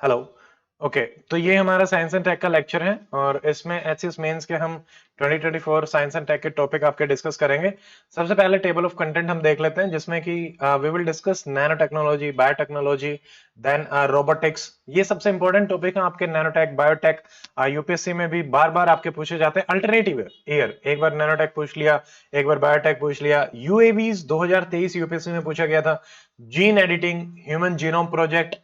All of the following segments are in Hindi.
हेलो। ओके, तो ये हमारा साइंस एंड टेक का लेक्चर है और इसमें एचएस मेंस के हम 2024 साइंस एंड टेक के टॉपिक आपके डिस्कस करेंगे। सबसे पहले टेबल ऑफ कंटेंट हम देख लेते हैं जिसमें कि we will discuss nano technology, biotechnology, then robotics. ये सबसे इंपॉर्टेंट टॉपिक है आपके नैनोटेक, बायोटेक। यूपीएससी में भी बार बार आपके पूछे जाते हैं अल्टरनेटिव ईयर। एक बार नैनोटेक पूछ लिया, एक बार बायोटेक पूछ लिया। यूएवीज 2023 यूपीएससी में पूछा गया था। Gene editing, human genome project,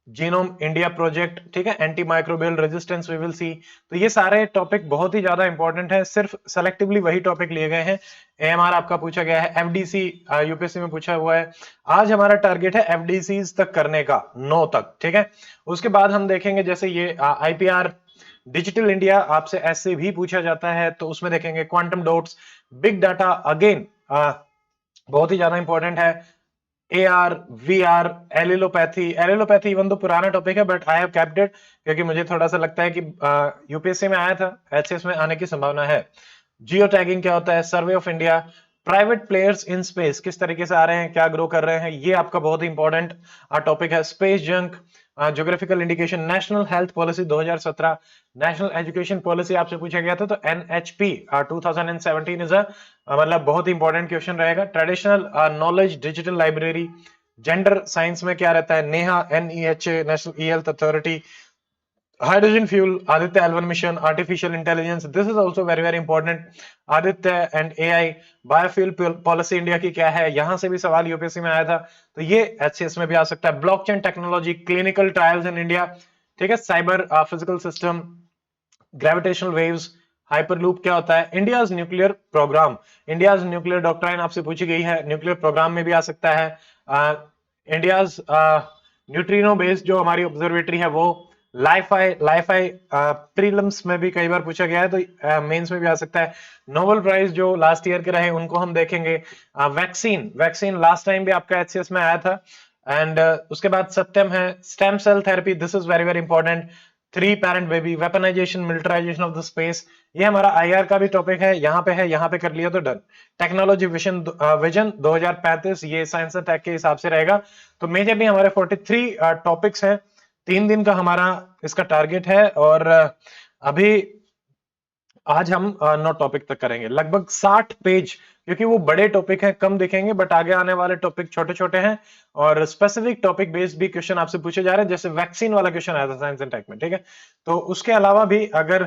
genome India project, ठीक है, anti microbial resistance we will see. तो ये सारे टॉपिक बहुत ही ज्यादा इंपॉर्टेंट है, सिर्फ सेलेक्टिवली वही टॉपिक लिए गए हैं। एएमआर आपका पूछा गया है, एफडीसी यूपीएससी में पूछा हुआ है। आज हमारा टारगेट है एफडीसी तक करने का, 9 तक, ठीक है। उसके बाद हम देखेंगे जैसे ये आईपीआर, डिजिटल इंडिया आपसे ऐसे भी पूछा जाता है, तो उसमें देखेंगे quantum dots, big data, again बहुत ही ज्यादा इंपॉर्टेंट है। AR, VR, एलिलोपैथी इवन तो पुराना टॉपिक है but I have kept it क्योंकि मुझे थोड़ा सा लगता है कि यूपीएससी में आया था, एचएस में आने की संभावना है। जियो टैगिंग क्या होता है, survey of India, private players in space किस तरीके से आ रहे हैं, क्या ग्रो कर रहे हैं, ये आपका बहुत ही इंपॉर्टेंट टॉपिक है। Space junk, geographical indication, national health policy 2017, national education policy आपसे पूछा गया था, तो एनएचपी 2017 इज मतलब बहुत ही इंपॉर्टेंट क्वेश्चन रहेगा। Traditional knowledge digital library, gender science में क्या रहता है, NEHA, N E H A, national e health authority, hydrogen fuel, Aditya L one mission, artificial intelligence, this is also very very important. Aditya and AI, biofuel policy India की क्या है, यहां से भी सवाल यूपीएससी में आया था, तो ये एचसीएस में भी आ सकता है। Blockchain technology, clinical trials in India, ठीक है, cyber physical system, gravitational waves, hyperloop क्या होता है, India's nuclear programme, India's nuclear doctrine आपसे पूछी गई है, न्यूक्लियर प्रोग्राम में भी आ सकता है। इंडियाज न्यूट्रिनो बेस्ड जो हमारी ऑब्जर्वेटरी है वो, लाइफाई लाइफाई प्रीलिम्स में भी कई बार पूछा गया है, तो मेंस में भी आ सकता है। नोबेल प्राइज जो लास्ट ईयर के रहे उनको हम देखेंगे। वैक्सीन वैक्सीन लास्ट टाइम भी आपका एचसीएस में आया था। एंड उसके बाद सत्यम है, stem cell therapy, this is very very important. Three parent baby, weaponisation, militarisation of the space, ये हमारा आईआर का भी टॉपिक है, यहाँ पे है, यहाँ पे कर लिया तो डन। टेक्नोलॉजी विजन 2035, ये साइंस एंड टेक के हिसाब से रहेगा। तो मेजरली हमारे 43 टॉपिक्स हैं, 3 दिन का हमारा इसका टारगेट है। और अभी आज हम 9 टॉपिक तक करेंगे, लगभग 60 पेज, क्योंकि वो बड़े टॉपिक हैं, कम दिखेंगे, बट आगे आने वाले टॉपिक छोटे छोटे हैं और स्पेसिफिक टॉपिक बेस्ड भी क्वेश्चन आपसे पूछे जा रहे हैं, जैसे वैक्सीन वाला क्वेश्चन आया था साइंस एंड टेक में, ठीक है। तो उसके अलावा भी अगर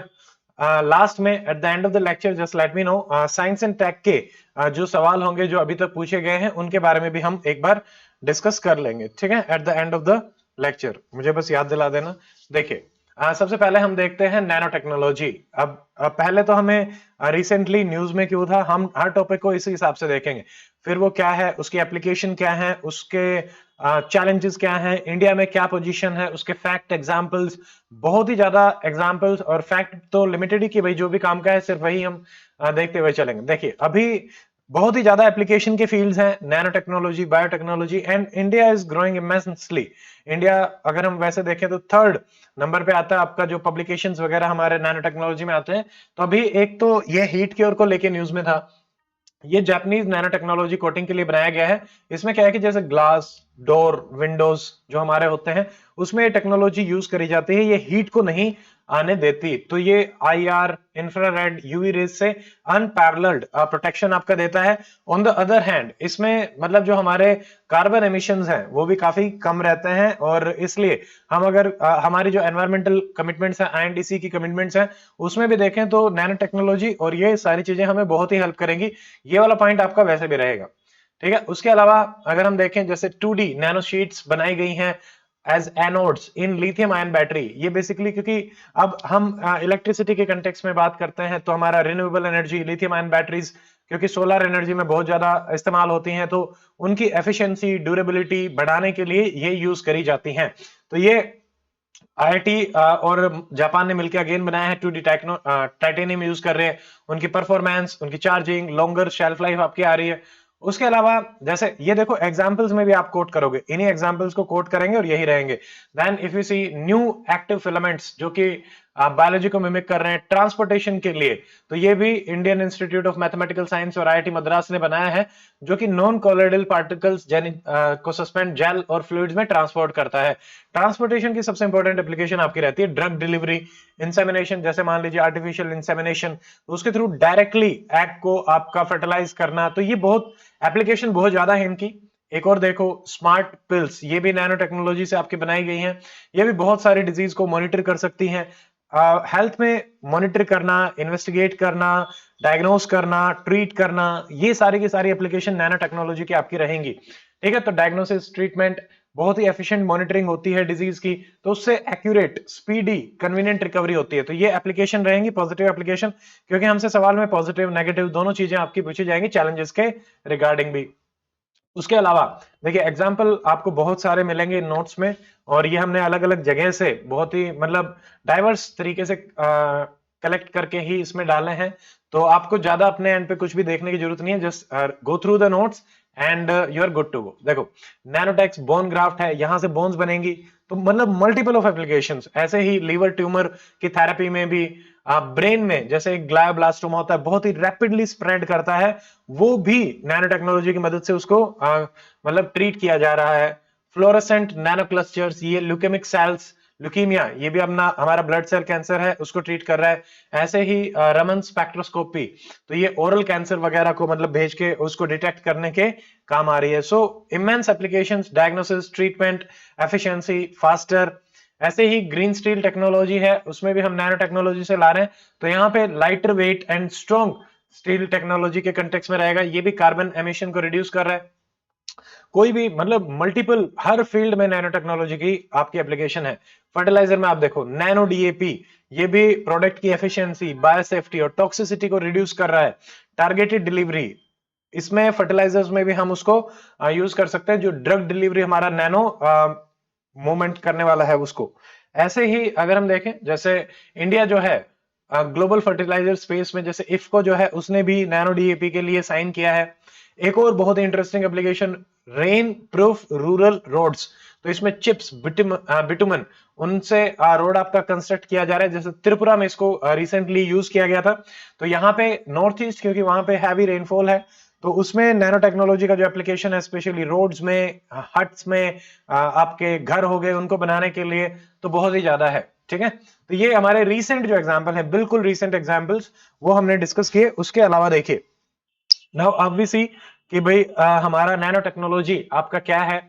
लास्ट में at the end of the lecture just let me know science and tech के जो सवाल होंगे जो अभी तक पूछे गए हैं उनके बारे में भी हम एक बार डिस्कस कर लेंगे, ठीक है, eight the end of the lecture. मुझे बस याद दिला देना। देखिए, सबसे पहले हम देखते हैं नैनो टेक्नोलॉजी। अब पहले तो हमें रिसेंटली न्यूज में क्यों था, हम हर टॉपिक को इसी हिसाब से देखेंगे, फिर वो क्या है, उसकी एप्लीकेशन क्या है, उसके चैलेंजेस क्या हैं, इंडिया में क्या पोजीशन है, उसके फैक्ट, एग्जांपल्स, बहुत ही ज्यादा एग्जांपल्स, और फैक्ट तो लिमिटेड ही कि भाई जो भी काम का है सिर्फ वही हम देखते हुए चलेंगे। देखिए, अभी बहुत ही ज्यादा एप्लीकेशन के फील्ड्स हैं, nano technology, biotechnology, and India is growing immensely. India अगर हम वैसे देखें तो थर्ड नंबर पे आता है आपका, जो पब्लिकेशंस वगैरह हमारे नैनो टेक्नोलॉजी में आते हैं। तो अभी एक तो ये हीट की ओर को लेके न्यूज में था, ये जापानीज नैनो टेक्नोलॉजी कोटिंग के लिए बनाया गया है। इसमें क्या है कि जैसे ग्लास, डोर, विंडोज जो हमारे होते हैं उसमें ये टेक्नोलॉजी यूज करी जाती है, ये हीट को नहीं आने देती। तो ये आईआर, इंफ्रारेड, यूवी रेज से अनपैरेलल्ड प्रोटेक्शन आपका देता है। ऑन द अदर हैंड इसमें मतलब जो हमारे कार्बन एमिशंस हैं वो भी काफी कम रहते हैं, और इसलिए हम अगर हमारी जो एनवायरमेंटल कमिटमेंट्स हैं, आईएनडीसी की कमिटमेंट्स हैं, उसमें भी देखें तो नैनो टेक्नोलॉजी और ये सारी चीजें हमें बहुत ही हेल्प करेंगी। ये वाला पॉइंट आपका वैसे भी रहेगा, ठीक है। उसके अलावा अगर हम देखें जैसे 2D नैनो शीट्स बनाई गई हैं एज एनोड्स इन लिथियम आयन बैटरी, ये बेसिकली क्योंकि अब हम इलेक्ट्रिसिटी के कंटेक्स्ट में बात करते हैं तो हमारा renewable energy, lithium ion batteries, क्योंकि सोलर एनर्जी में बहुत ज्यादा इस्तेमाल होती हैं, तो उनकी एफिशिएंसी, ड्यूरेबिलिटी बढ़ाने के लिए ये यूज करी जाती हैं। तो ये आईआईटी और जापान ने मिलकर अगेन बनाया है, 2D टाइटेनियम यूज कर रहे हैं, उनकी परफॉर्मेंस, उनकी चार्जिंग, लॉन्गर शेल्फ लाइफ आपकी आ रही है। उसके अलावा जैसे ये देखो, एग्जांपल्स में भी आप कोट करोगे, इन्हीं एग्जांपल्स को कोट करेंगे और यही रहेंगे। Then if you see new active filaments, जो कि बायोलॉजी को मिमिक कर रहे हैं ट्रांसपोर्टेशन के लिए, तो ये भी Indian institute of mathematical science और आईआईटी मद्रास ने बनाया है, जो कि नॉन कोलोइडल पार्टिकल्स को सस्पेंड जेल और फ्लूइड्स में ट्रांसपोर्ट करता है। ट्रांसपोर्टेशन की सबसे इंपॉर्टेंट एप्लीकेशन आपकी रहती है ड्रग डिलीवरी, इंसेमिनेशन, जैसे मान लीजिए आर्टिफिशियल इंसेमिनेशन, तो उसके थ्रू डायरेक्टली एग को आपका फर्टिलाइज करना, तो ये बहुत एप्लीकेशन बहुत ज्यादा है इनकी। एक और देखो स्मार्ट पिल्स, ये भी नैनो टेक्नोलॉजी से आपकी बनाई गई हैं, ये भी बहुत सारी डिजीज को मॉनिटर कर सकती हैं। हेल्थ में मॉनिटर करना, इन्वेस्टिगेट करना, डायग्नोस करना, ट्रीट करना, ये सारी की सारी एप्लीकेशन नैनो टेक्नोलॉजी की आपकी रहेंगी। ठीक है, तो डायग्नोसिस, ट्रीटमेंट, बहुत ही एफिशिएंट मॉनिटरिंग होती है डिजीज की, तो उससे एक्यूरेट, स्पीडी, कन्वीनियंट रिकवरी होती है। तो ये एप्लीकेशन रहेंगी पॉजिटिव एप्लीकेशन, क्योंकि हमसे सवाल में पॉजिटिव नेगेटिव दोनों चीजें आपकी पूछी जाएंगी चैलेंजेस के रिगार्डिंग भी। उसके अलावा देखिए एग्जाम्पल आपको बहुत सारे मिलेंगे नोट्स में, और ये हमने अलग अलग जगह से बहुत ही मतलब डाइवर्स तरीके से कलेक्ट करके ही इसमें डाले हैं, तो आपको ज्यादा अपने एंड पे कुछ भी देखने की जरूरत नहीं है, just go through the notes and you are good to go. देखो नैनोटेक्स बोन ग्राफ्ट है, यहां से बोन्स बनेंगी, तो मतलब मल्टीपल ऑफ एप्लीकेशंस। ऐसे ही लीवर ट्यूमर की थेरेपी में भी, ब्रेन में जैसे ग्लायोब्लास्टोमा होता है, बहुत ही रैपिडली स्प्रेड करता है, वो भी नैनो टेक्नोलॉजी की मदद से उसको मतलब ट्रीट किया जा रहा है। फ्लोरोसेंट नैनो क्लस्टर्स, ये ल्यूकेमिक सेल्स, ल्यूकीमिया, ये भी अपना हमारा ब्लड सेल कैंसर है उसको ट्रीट कर रहा है। ऐसे ही रमन स्पेक्ट्रोस्कोपी, तो ये ओरल कैंसर वगैरह को मतलब भेज के उसको डिटेक्ट करने के काम आ रही है। So immense applications, diagnosis, treatment, efficiency, faster. ऐसे ही ग्रीन स्टील टेक्नोलॉजी है, उसमें भी हम नैनो टेक्नोलॉजी से ला रहे हैं, तो यहाँ पे lighter weight and strong steel technology के कंटेक्स्ट में रहेगा, ये भी कार्बन एमिशन को रिड्यूस कर रहा है। कोई भी मतलब मल्टीपल हर फील्ड में नैनो टेक्नोलॉजी की आपकी एप्लीकेशन है। फर्टिलाइजर में आप देखो नैनो डीएपी, ये भी प्रोडक्ट की एफिशिएंसी, बायोसेफ्टी और टॉक्सिसिटी को रिड्यूस कर रहा है। टारगेटेड डिलीवरी, इसमें फर्टिलाइजर्स में भी हम उसको यूज कर सकते हैं, जो ड्रग डिलीवरी हमारा नैनो मूवमेंट करने वाला है उसको। ऐसे ही अगर हम देखें, जैसे इंडिया जो है ग्लोबल फर्टिलाइजर स्पेस में, जैसे इफ्को जो है उसने भी नैनो डीएपी के लिए साइन किया है। एक और बहुत ही interesting application, rainproof rural roads, तो इसमें चिप्स, बिटुमन, उनसे रोड आपका कंस्ट्रक्ट किया जा रहा है। जैसे त्रिपुरा में इसको रिसेंटली यूज किया गया था, तो यहाँ पे नॉर्थ ईस्ट, क्योंकि वहां पे हैवी रेनफॉल है, तो उसमें नैनो टेक्नोलॉजी का जो एप्लीकेशन है, स्पेशली रोड्स में, हट्स में, आपके घर हो गए उनको बनाने के लिए, तो बहुत ही ज्यादा है। ठीक है, तो ये हमारे रीसेंट जो एग्जांपल है, बिल्कुल रीसेंट एग्जांपल्स वो हमने डिस्कस किए। उसके अलावा देखिए नाउ ऑब्वियसली कि भाई हमारा नैनो टेक्नोलॉजी आपका क्या है,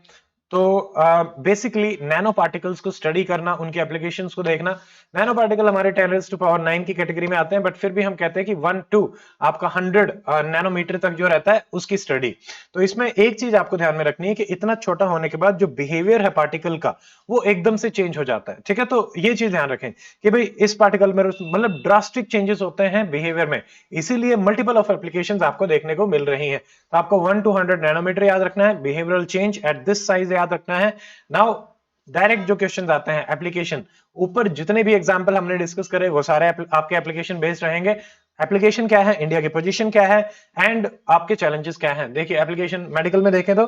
तो बेसिकली नैनो पार्टिकल्स को स्टडी करना, उनके एप्लीकेशंस को देखना। नैनो पार्टिकल हमारे 10⁻⁹ की कैटेगरी में आते हैं, बट फिर भी हम कहते हैं कि 1 to आपका 100 नैनोमीटर तक जो रहता है उसकी स्टडी। तो इसमें एक चीज आपको ध्यान में रखनी है कि इतना छोटा होने के बाद जो बिहेवियर है पार्टिकल का, वो एकदम से चेंज हो जाता है। ठीक है, तो ये चीज ध्यान रखें कि भाई इस पार्टिकल में मतलब ड्रास्टिक चेंजेस होते हैं बिहेवियर में, इसीलिए मल्टीपल ऑफ एप्लीकेशंस आपको देखने को मिल रही हैं। तो आपको 1 to 100 नैनोमीटर याद रखना है, behavioural change at this size याद रखना है। नाउ डायरेक्ट जो क्वेश्चंस आते हैं एप्लीकेशन, ऊपर जितने भी एग्जांपल हमने डिस्कस करे वो सारे आपके एप्लीकेशन बेस्ड रहेंगे। एप्लीकेशन क्या है, इंडिया की पोजीशन क्या है, एंड आपके चैलेंजेस क्या हैं। देखिए एप्लीकेशन मेडिकल में देखें तो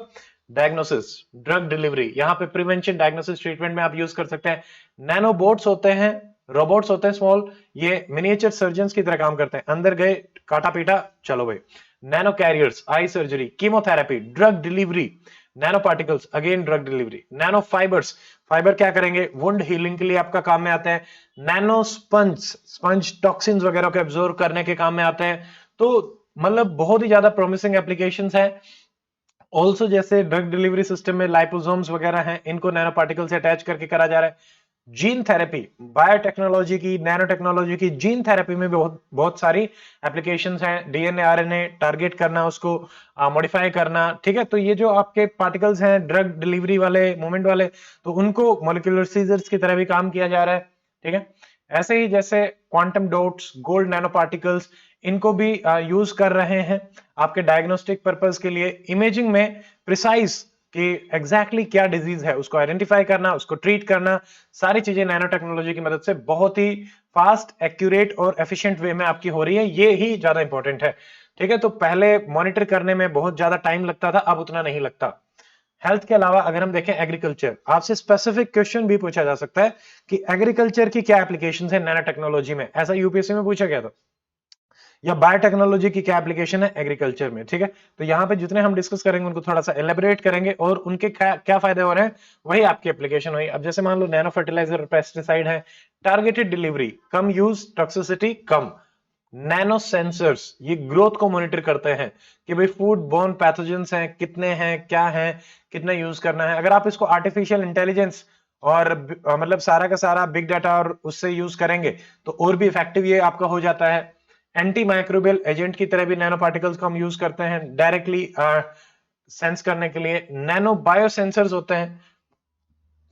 डायग्नोसिस, ड्रग डिलीवरी, यहाँ पे प्रिवेंशन, डायग्नोसिस, ट्रीटमेंट में आप यूज कर सकते हैं। नैनोबोट्स होते हैं, रोबोट्स होते हैं स्मॉल, ये मिनिएचर सर्जन्स की तरह काम करते हैं, अंदर गए काटा पीटा चलो भाई। Nano carriers, eye surgery, chemotherapy, drug delivery. Nano particles, again drug delivery. Nano fibres, fibre क्या करेंगे, वुंड हीलिंग के लिए आपका काम में आते हैं। नैनो स्पंज, स्पंज टॉक्सिन्स वगैरह को एब्जॉर्ब करने के काम में आते हैं। तो मतलब बहुत ही ज्यादा प्रोमिसिंग एप्लीकेशंस हैं। ऑल्सो जैसे ड्रग डिलीवरी सिस्टम में लाइपोसोम्स वगैरह हैं, इनको नैनो पार्टिकल से अटैच करके करा जा रहा है। जीन थेरेपी, बायोटेक्नोलॉजी की, नैनो टेक्नोलॉजी की, जीन थेरेपी में बहुत बहुत सारी एप्लीकेशंस हैं। डीएनए आरएनए टारगेट करना, उसको मॉडिफाई करना। ठीक है, तो ये जो आपके पार्टिकल्स हैं ड्रग डिलीवरी वाले, मूवमेंट वाले, तो उनको मॉलिक्यूलर सीजर्स की तरह भी काम किया जा रहा है। ठीक है, ऐसे ही जैसे quantum dots, gold nano particles, इनको भी यूज कर रहे हैं आपके डायग्नोस्टिक पर्पस के लिए। इमेजिंग में प्रिसाइज कि एग्जैक्टली क्या डिजीज है उसको आइडेंटिफाई करना, उसको ट्रीट करना, सारी चीजें नैनो टेक्नोलॉजी की मदद से बहुत ही फास्ट, एक्यूरेट और एफिशिएंट वे में आपकी हो रही है। ये ही ज्यादा इंपॉर्टेंट है। ठीक है, तो पहले मॉनिटर करने में बहुत ज्यादा टाइम लगता था, अब उतना नहीं लगता। हेल्थ के अलावा अगर हम देखें एग्रीकल्चर, आपसे स्पेसिफिक क्वेश्चन भी पूछा जा सकता है कि एग्रीकल्चर की क्या एप्लीकेशन है नैनो टेक्नोलॉजी में, ऐसा यूपीएससी में पूछा गया था। या बायोटेक्नोलॉजी की क्या एप्लीकेशन है एग्रीकल्चर में, ठीक है। तो यहाँ पे जितने हम डिस्कस करेंगे उनको थोड़ा सा एलेबरेट करेंगे और उनके क्या क्या फायदे हो रहे हैं, वही आपकी एप्लीकेशन हुई। अब जैसे मान लो नैनो फर्टिलाइजर पेस्टिसाइड है, टारगेटेड डिलीवरी, कम यूज, टॉक्सिसिटी कम। नैनो सेंसर्स, ये ग्रोथ को मॉनिटर करते हैं कि भाई फूड बोर्न पैथोजेंस हैं कितने हैं, क्या हैं, कितना यूज करना है। अगर आप इसको आर्टिफिशियल इंटेलिजेंस और मतलब सारा का सारा बिग डाटा और उससे यूज करेंगे तो और भी इफेक्टिव ये आपका हो जाता है। एंटी माइक्रोबियल एजेंट की तरह भी नैनो पार्टिकल्स को हम यूज करते हैं डायरेक्टली सेंस करने के लिए। नैनो बायो सेंसर्स होते हैं,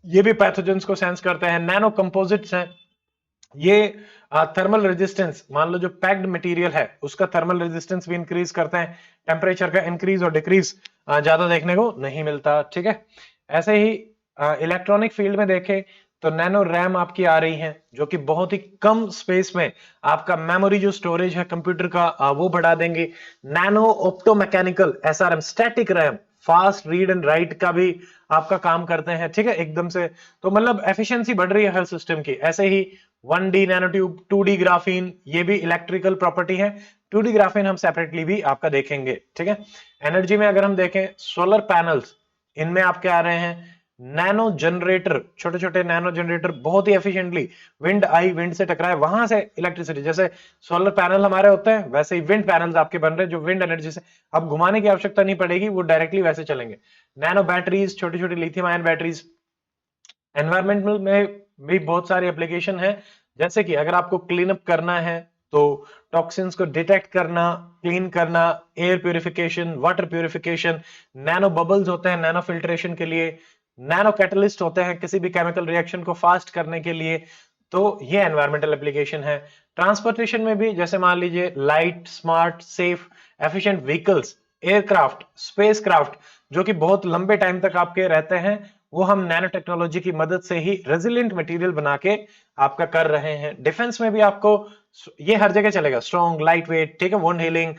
ये भी पैथोजेंस को सेंस करते हैं। नैनो कंपोजिट्स हैं, ये थर्मल रेजिस्टेंस, मान लो जो पैक्ड मटेरियल है उसका थर्मल रेजिस्टेंस भी इंक्रीज करते हैं। टेम्परेचर का इंक्रीज और डिक्रीज ज्यादा देखने को नहीं मिलता, ठीक है। ऐसे ही इलेक्ट्रॉनिक फील्ड में देखें तो नैनो रैम आपकी आ रही है जो कि बहुत ही कम स्पेस में आपका मेमोरी जो स्टोरेज है कंप्यूटर का वो बढ़ा देंगे। Nano opto mechanical SRM, static RAM, fast read and right का भी आपका काम करते हैं, ठीक है, एकदम से। तो मतलब एफिशिएंसी बढ़ रही है हर सिस्टम की। ऐसे ही 1D nano tube, 2D graphene, ये भी इलेक्ट्रिकल प्रॉपर्टी है। 2D ग्राफीन हम सेपरेटली भी आपका देखेंगे, ठीक है। एनर्जी में अगर हम देखें सोलर पैनल्स, इनमें आपके आ रहे हैं नैनो जनरेटर, छोटे छोटे नैनो जनरेटर, बहुत ही एफिशिएंटली विंड आई, विंड से टकराए वहां से इलेक्ट्रिसिटी, जैसे सोलर पैनल हमारे होते हैं वैसे ही विंड पैनल्स आपके बन रहे हैं जो विंड एनर्जी से अब घुमाने की आवश्यकता नहीं पड़ेगी, वो डायरेक्टली वैसे चलेंगे। नैनो बैटरीज, छोटी छोटी लिथियम आयन बैटरीज। एनवायरमेंटल में भी बहुत सारी एप्लीकेशन है, जैसे कि अगर आपको क्लीन अप करना है तो टॉक्सिन्स को डिटेक्ट करना, क्लीन करना, air purification, water purification. Nano bubbles होते हैं नैनो फिल्ट्रेशन के लिए। नैनो कैटलिस्ट होते हैं किसी भी केमिकल रिएक्शन को फास्ट करने के लिए। तो ये एनवायरमेंटल एप्लीकेशन है। ट्रांसपोर्टेशन में भी जैसे मान लीजिए light, smart, safe, efficient vehicles, aircraft, spacecraft जो कि बहुत लंबे टाइम तक आपके रहते हैं, वो हम नैनो टेक्नोलॉजी की मदद से ही रेजिलिएंट मटेरियल बना के आपका कर रहे हैं। डिफेंस में भी आपको ये हर जगह चलेगा, स्ट्रॉन्ग, लाइट वेट, ठीक है, वुंड हीलिंग,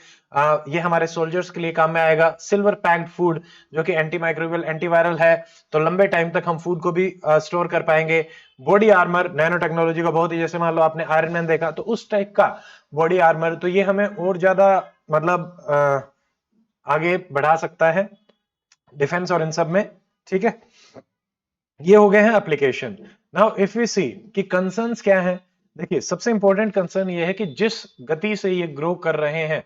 ये हमारे सोल्जर्स के लिए काम में आएगा। सिल्वर पैक्ड फूड जो कि एंटी माइक्रोबियल, एंटीवायरल है, तो लंबे टाइम तक हम फूड को भी स्टोर कर पाएंगे। बॉडी आर्मर नैनो टेक्नोलॉजी का बहुत ही, जैसे मान लो आपने आयरन मैन देखा तो उस टाइप का बॉडी आर्मर, तो ये हमें और ज्यादा मतलब आगे बढ़ा सकता है डिफेंस और इन सब में, ठीक है। ये हो गए हैं एप्लीकेशन। नाउ इफ वी सी कि कंसर्न्स क्या है, देखिए सबसे इंपॉर्टेंट कंसर्न ये है कि जिस गति से ये ग्रो कर रहे हैं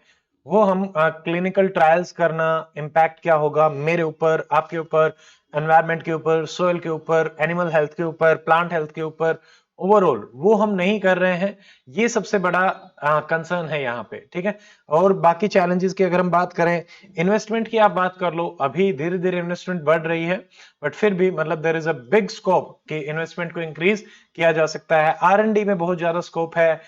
वो हम क्लिनिकल ट्रायल्स करना, इम्पैक्ट क्या होगा मेरे ऊपर, आपके ऊपर, एनवायरनमेंट के ऊपर, सोइल के ऊपर, एनिमल हेल्थ के ऊपर, प्लांट हेल्थ के ऊपर, ओवरऑल वो हम नहीं कर रहे हैं। ये सबसे बड़ा कंसर्न है यहाँ पे, ठीक है। और बाकी चैलेंजेस की अगर हम बात करें, इन्वेस्टमेंट की आप बात कर लो, अभी धीरे धीरे इन्वेस्टमेंट बढ़ रही है, बट फिर भी मतलब there is a big scope कि इन्वेस्टमेंट को इंक्रीज किया जा सकता है। R&D में बहुत ज्यादा स्कोप है।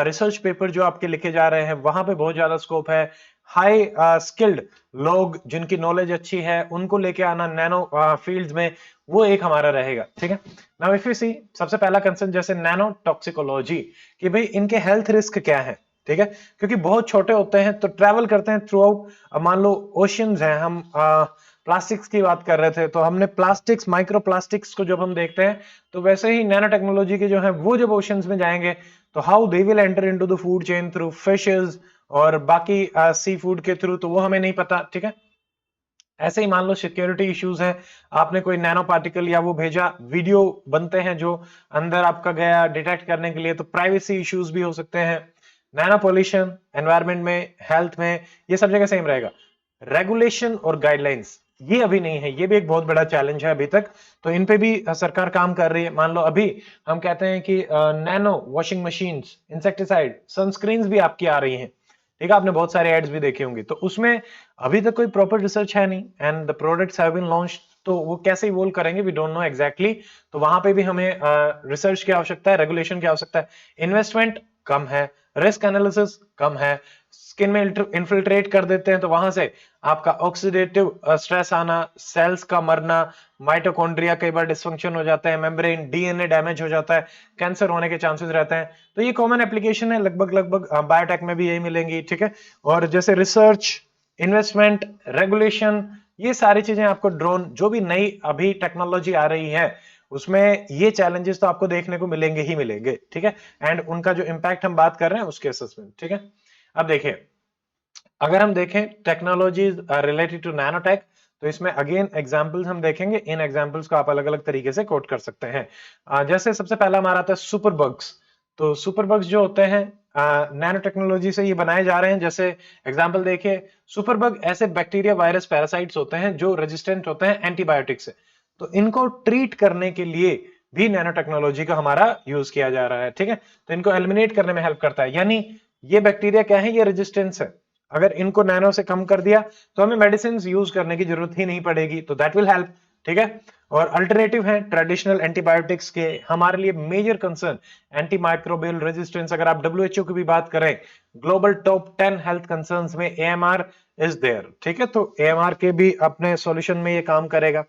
रिसर्च पेपर जो आपके लिखे जा रहे हैं वहां पे बहुत ज्यादा स्कोप है। हाई स्किल्ड लोग जिनकी नॉलेज अच्छी है उनको लेके आना नैनो फील्ड्स में, वो एक हमारा रहेगा, ठीक है। नाउ इफ यू सी, सबसे पहला कंसर्न जैसे नैनो टॉक्सिकोलॉजी, कि भाई इनके हेल्थ रिस्क क्या है, ठीक है, क्योंकि बहुत छोटे होते हैं तो ट्रैवल करते हैं थ्रू आउट। मान लो ओशियंस हैं, हम प्लास्टिक्स की बात कर रहे थे तो हमने प्लास्टिक्स, माइक्रो प्लास्टिक्स को जब हम देखते हैं तो वैसे ही नैनो टेक्नोलॉजी के जो है वो जब ओशियंस में जाएंगे तो how they will enter into the food chain through fishes और बाकी सी फूड के थ्रू, तो वो हमें नहीं पता, ठीक है। ऐसे ही मान लो सिक्योरिटी इश्यूज है, आपने कोई नैनो पार्टिकल या वो भेजा, वीडियो बनते हैं जो अंदर आपका गया डिटेक्ट करने के लिए, तो प्राइवेसी इश्यूज भी हो सकते हैं। नैनो पॉल्यूशन एनवायरनमेंट में, हेल्थ में, ये सब जगह सेम रहेगा। रेगुलेशन और गाइडलाइंस ये अभी नहीं है, ये भी एक बहुत बड़ा चैलेंज है अभी तक, तो इन पे भी सरकार काम कर रही है। मान लो अभी हम कहते हैं कि nano washing machines, insecticide, sunscreens भी आपकी आ रही हैं, ठीक है, आपने बहुत सारे एड्स भी देखे होंगे, तो उसमें अभी तक कोई प्रॉपर रिसर्च है नहीं and the products have been launched, तो वो कैसे इवोल्व करेंगे वी डोंट नो एग्जैक्टली। तो वहां पे भी हमें रिसर्च की आवश्यकता है, रेगुलेशन की आवश्यकता है। इन्वेस्टमेंट कम है, रिस्क एनालिसिस कम है, स्किन में इन्फिल्ट्रेट कर देते हैं तो वहां से आपका ऑक्सीडेटिव स्ट्रेस आना, सेल्स का मरना, माइटोकॉन्ड्रिया कई बार डिसफंक्शन हो जाता है, मेम्ब्रेन, डीएनए डैमेज हो जाता है, कैंसर होने के चांसेस रहते हैं। तो ये कॉमन एप्लीकेशन है, लगभग लगभग बायोटेक में भी यही मिलेंगी, ठीक है। और जैसे रिसर्च, इन्वेस्टमेंट, रेगुलेशन, ये सारी चीजें आपको ड्रोन, जो भी नई अभी टेक्नोलॉजी आ रही है उसमें ये चैलेंजेस तो आपको देखने को मिलेंगे ही मिलेंगे, ठीक है। एंड उनका जो इम्पैक्ट हम बात कर रहे हैं उसके असेसमेंट, ठीक है। अब देखिए, अगर हम देखें टेक्नोलॉजीज रिलेटेड टू नैनोटेक, तो इसमें अगेन एग्जांपल्स हम देखेंगे। इन एग्जांपल्स को आप अलग अलग तरीके से कोट कर सकते हैं। जैसे सबसे पहला हमारा आता है सुपर बग्स। तो सुपर बग्स जो होते हैं नैनो टेक्नोलॉजी से ये बनाए जा रहे हैं। जैसे एग्जांपल देखिए, सुपर बग ऐसे बैक्टीरिया, वायरस, पैरासाइट्स होते हैं जो रेजिस्टेंट होते हैं एंटीबायोटिक से। तो इनको ट्रीट करने के लिए भी नैनो टेक्नोलॉजी का हमारा यूज किया जा रहा है, ठीक है। तो इनको एलिमिनेट करने में हेल्प करता है। यानी ये बैक्टीरिया क्या है, ये रेजिस्टेंस है। अगर इनको नैनो से कम कर दिया तो हमें मेडिसिन यूज करने की जरूरत ही नहीं पड़ेगी, तो दैट विल हेल्प, ठीक है। और अल्टरनेटिव है ट्रेडिशनल एंटीबायोटिक्स के हमारे लिए major concern anti microbial resistance. अगर आप डब्ल्यूएचओ की भी बात करें, ग्लोबल टॉप 10 हेल्थ कंसर्न्स में एएमआर इज देयर, ठीक है। तो एएमआर के भी अपने सॉल्यूशन में ये काम करेगा।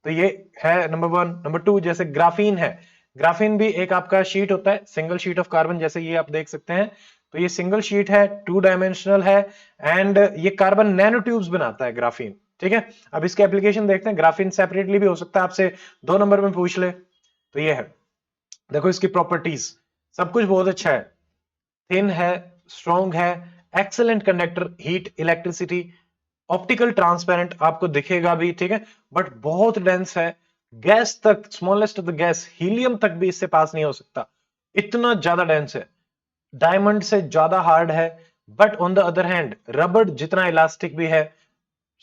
तो ये है नंबर 1। नंबर 2, जैसे ग्राफीन है। ग्राफीन भी एक आपका शीट होता है, सिंगल शीट ऑफ कार्बन, जैसे ये आप देख सकते हैं। तो ये सिंगल शीट है, 2 डायमेंशनल है, एंड ये कार्बन नैनो ट्यूब्स बनाता है ग्राफीन, ठीक है। अब इसके एप्लीकेशन देखते हैं। ग्राफीन सेपरेटली भी हो सकता है, आपसे 2 नंबर में पूछ ले तो ये है। देखो इसकी प्रॉपर्टीज, सब कुछ बहुत अच्छा है। थिन है, स्ट्रॉन्ग है, excellent conductor, heat, electricity, optical transparent, आपको दिखेगा भी, ठीक है। बट बहुत डेंस है, गैस तक, smallest of the gas helium तक भी इससे पास नहीं हो सकता, इतना ज्यादा डेंस है। डायमंड से ज्यादा हार्ड है, but on the other hand rubber जितना इलास्टिक भी है,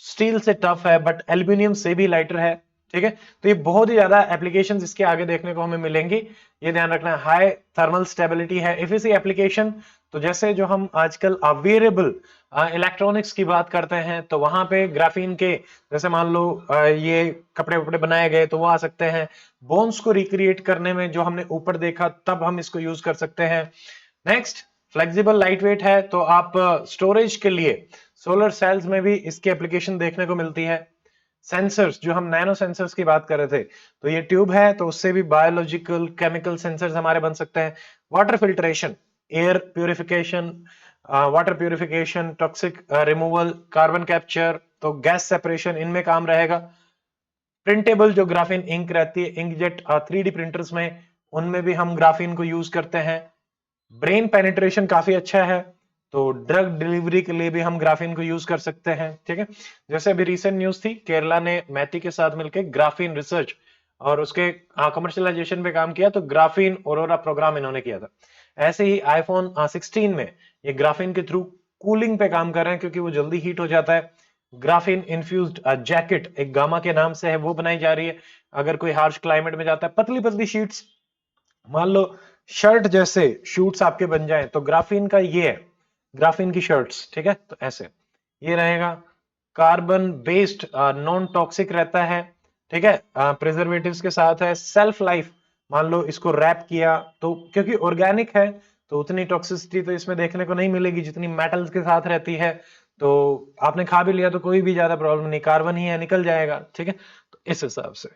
स्टील से टफ है, बट एल्यूमिनियम से भी लाइटर है, ठीक है। तो ये बहुत ही ज्यादा एप्लीकेशंस इसके आगे देखने को हमें मिलेंगी, ये ध्यान रखना है। हाई थर्मल स्टेबिलिटी है। इफिसी एप्लीकेशन, तो जैसे जो हम आजकल वेरिएबल इलेक्ट्रॉनिक्स की बात करते हैं, तो वहां पे ग्राफीन के, जैसे मान लो ये कपड़े वपड़े बनाए गए तो वो आ सकते हैं। बोन्स को रिक्रिएट करने में जो हमने ऊपर देखा, तब हम इसको यूज कर सकते हैं। नेक्स्ट, फ्लेक्सिबल लाइट वेट है, तो आप स्टोरेज के लिए सोलर सेल्स में भी इसकी एप्लीकेशन देखने को मिलती है। सेंसर्स, जो हम नैनो सेंसर्स की बात कर रहे थे, तो ये ट्यूब है, तो उससे भी बायोलॉजिकल केमिकल सेंसर्स हमारे बन सकते हैं। Water filtration, air purification, water purification, toxic removal, carbon capture, तो गैस सेपरेशन इनमें काम रहेगा। प्रिंटेबल जो ग्राफीन इंक रहती है, इंकजेट 3D प्रिंटर्स में, उनमें भी हम ग्राफीन को यूज करते हैं। ब्रेन पेनिट्रेशन काफी अच्छा है, तो ड्रग डिलीवरी के लिए भी हम ग्राफीन को यूज कर सकते हैं, ठीक है। जैसे अभी रिसेंट न्यूज थी, केरला ने मैती के साथ मिलकर ग्राफीन रिसर्च और उसके कमर्शियलाइजेशन पे काम किया, तो ग्राफीन औरोरा प्रोग्राम इन्होंने किया था। ऐसे ही आईफोन 16 में ये ग्राफीन के थ्रू कूलिंग पे काम कर रहे हैं, क्योंकि वो जल्दी हीट हो जाता है। ग्राफीन इन्फ्यूज्ड जैकेट, एक गामा के नाम से है, वो बनाई जा रही है। अगर कोई हार्श क्लाइमेट में जाता है, पतली पतली शीट्स, मान लो शर्ट जैसे शूट्स आपके बन जाएं, तो ग्राफीन का ये है, ग्राफीन की शर्ट्स, ठीक है। तो ऐसे ये रहेगा। कार्बन बेस्ड, नॉन टॉक्सिक रहता है, ठीक है, प्रिजर्वेटिव्स के साथ है। सेल्फ लाइफ, मान लो इसको रैप किया, तो क्योंकि ऑर्गेनिक है तो उतनी टॉक्सिसिटी तो इसमें देखने को नहीं मिलेगी जितनी मेटल्स के साथ रहती है। तो आपने खा भी लिया तो कोई भी ज्यादा प्रॉब्लम नहीं, कार्बन ही है, निकल जाएगा, ठीक है। तो इस हिसाब से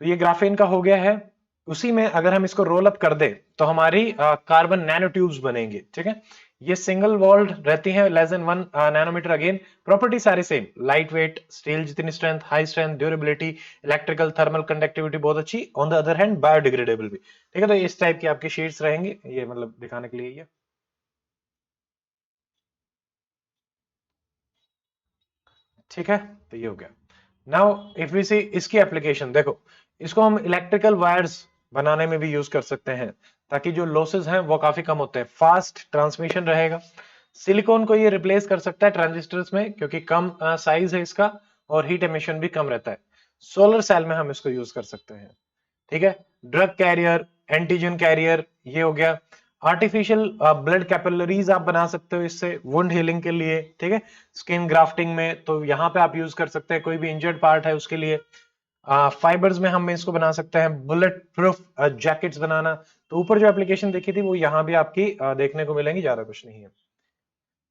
तो ये ग्राफीन का हो गया है। उसी में अगर हम इसको रोल अप कर दे तो हमारी कार्बन नैनो ट्यूब्स बनेंगी, ठीक है। ये सिंगल वॉल्ड रहती हैं, लेस देन 1 नैनोमीटर। अगेन प्रॉपर्टी सारी सेम, लाइट वेट, स्टील जितनी strength, high strength, durability, electrical thermal conductivity बहुत अच्छी, on the other hand biodegradable भी, ठीक है। तो इस टाइप की आपकी शीट्स रहेंगी, ये मतलब दिखाने के लिए ये, ठीक है। तो ये हो गया। नाउ इफ वी सी इसकी एप्लीकेशन, देखो इसको हम इलेक्ट्रिकल वायर्स बनाने में भी यूज कर सकते हैं, ताकि जो लॉसेस हैं वो काफी कम होते हैं, फास्ट ट्रांसमिशन रहेगा। सिलिकॉन को ये रिप्लेस कर सकता है ट्रांजिस्टर्स में, क्योंकि कम साइज है इसका और हीट एमिशन भी कम रहता है। सोलर सेल में हम इसको यूज कर सकते हैं, ठीक है। ड्रग कैरियर, एंटीजन कैरियर, ये हो गया। आर्टिफिशियल ब्लड कैपिलरीज आप बना सकते हो इससे, वुंड हीलिंग के लिए, ठीक है। स्किन ग्राफ्टिंग में, तो यहाँ पे आप यूज कर सकते हैं, कोई भी इंजर्ड पार्ट है उसके लिए। फाइबर्स में हम इसको बना सकते हैं, बुलेट प्रूफ जैकेट्स बनाना। तो ऊपर जो एप्लीकेशन देखी थी वो यहाँ भी आपकी देखने को मिलेंगी, ज्यादा कुछ नहीं है।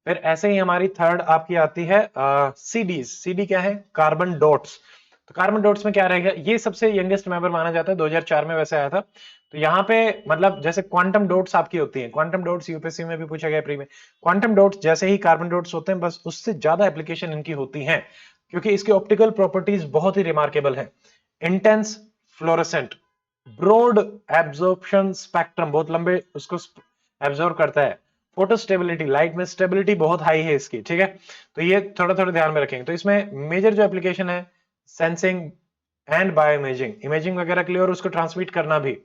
फिर ऐसे ही हमारी थर्ड आपकी आती है सीडीज। सीडी क्या है? Carbon dots. तो कार्बन डोट्स में क्या रहेगा, ये सबसे यंगेस्ट मेंबर माना जाता है, 2004 में वैसे आया था। तो यहाँ पे मतलब जैसे क्वांटम डोट्स आपकी होती हैं, क्वांटम डोट्स यूपीएससी में भी पूछा गया प्री में, क्वांटम डोट्स जैसे ही कार्बन डोट्स होते हैं, बस उससे ज्यादा एप्लीकेशन इनकी होती हैं, क्योंकि इसकी ऑप्टिकल प्रॉपर्टीज बहुत ही रिमार्केबल है। Intense fluorescent, broad absorption spectrum, बहुत लंबे उसको एब्जॉर्ब करता है। फोटो स्टेबिलिटी, लाइट में स्टेबिलिटी बहुत हाई है इसकी, ठीक है। तो ये थोड़ा थोड़ा ध्यान में रखेंगे। तो इसमें मेजर जो एप्लीकेशन है, sensing and bio imaging, imaging वगैरह के लिए, और उसको ट्रांसमिट करना भी।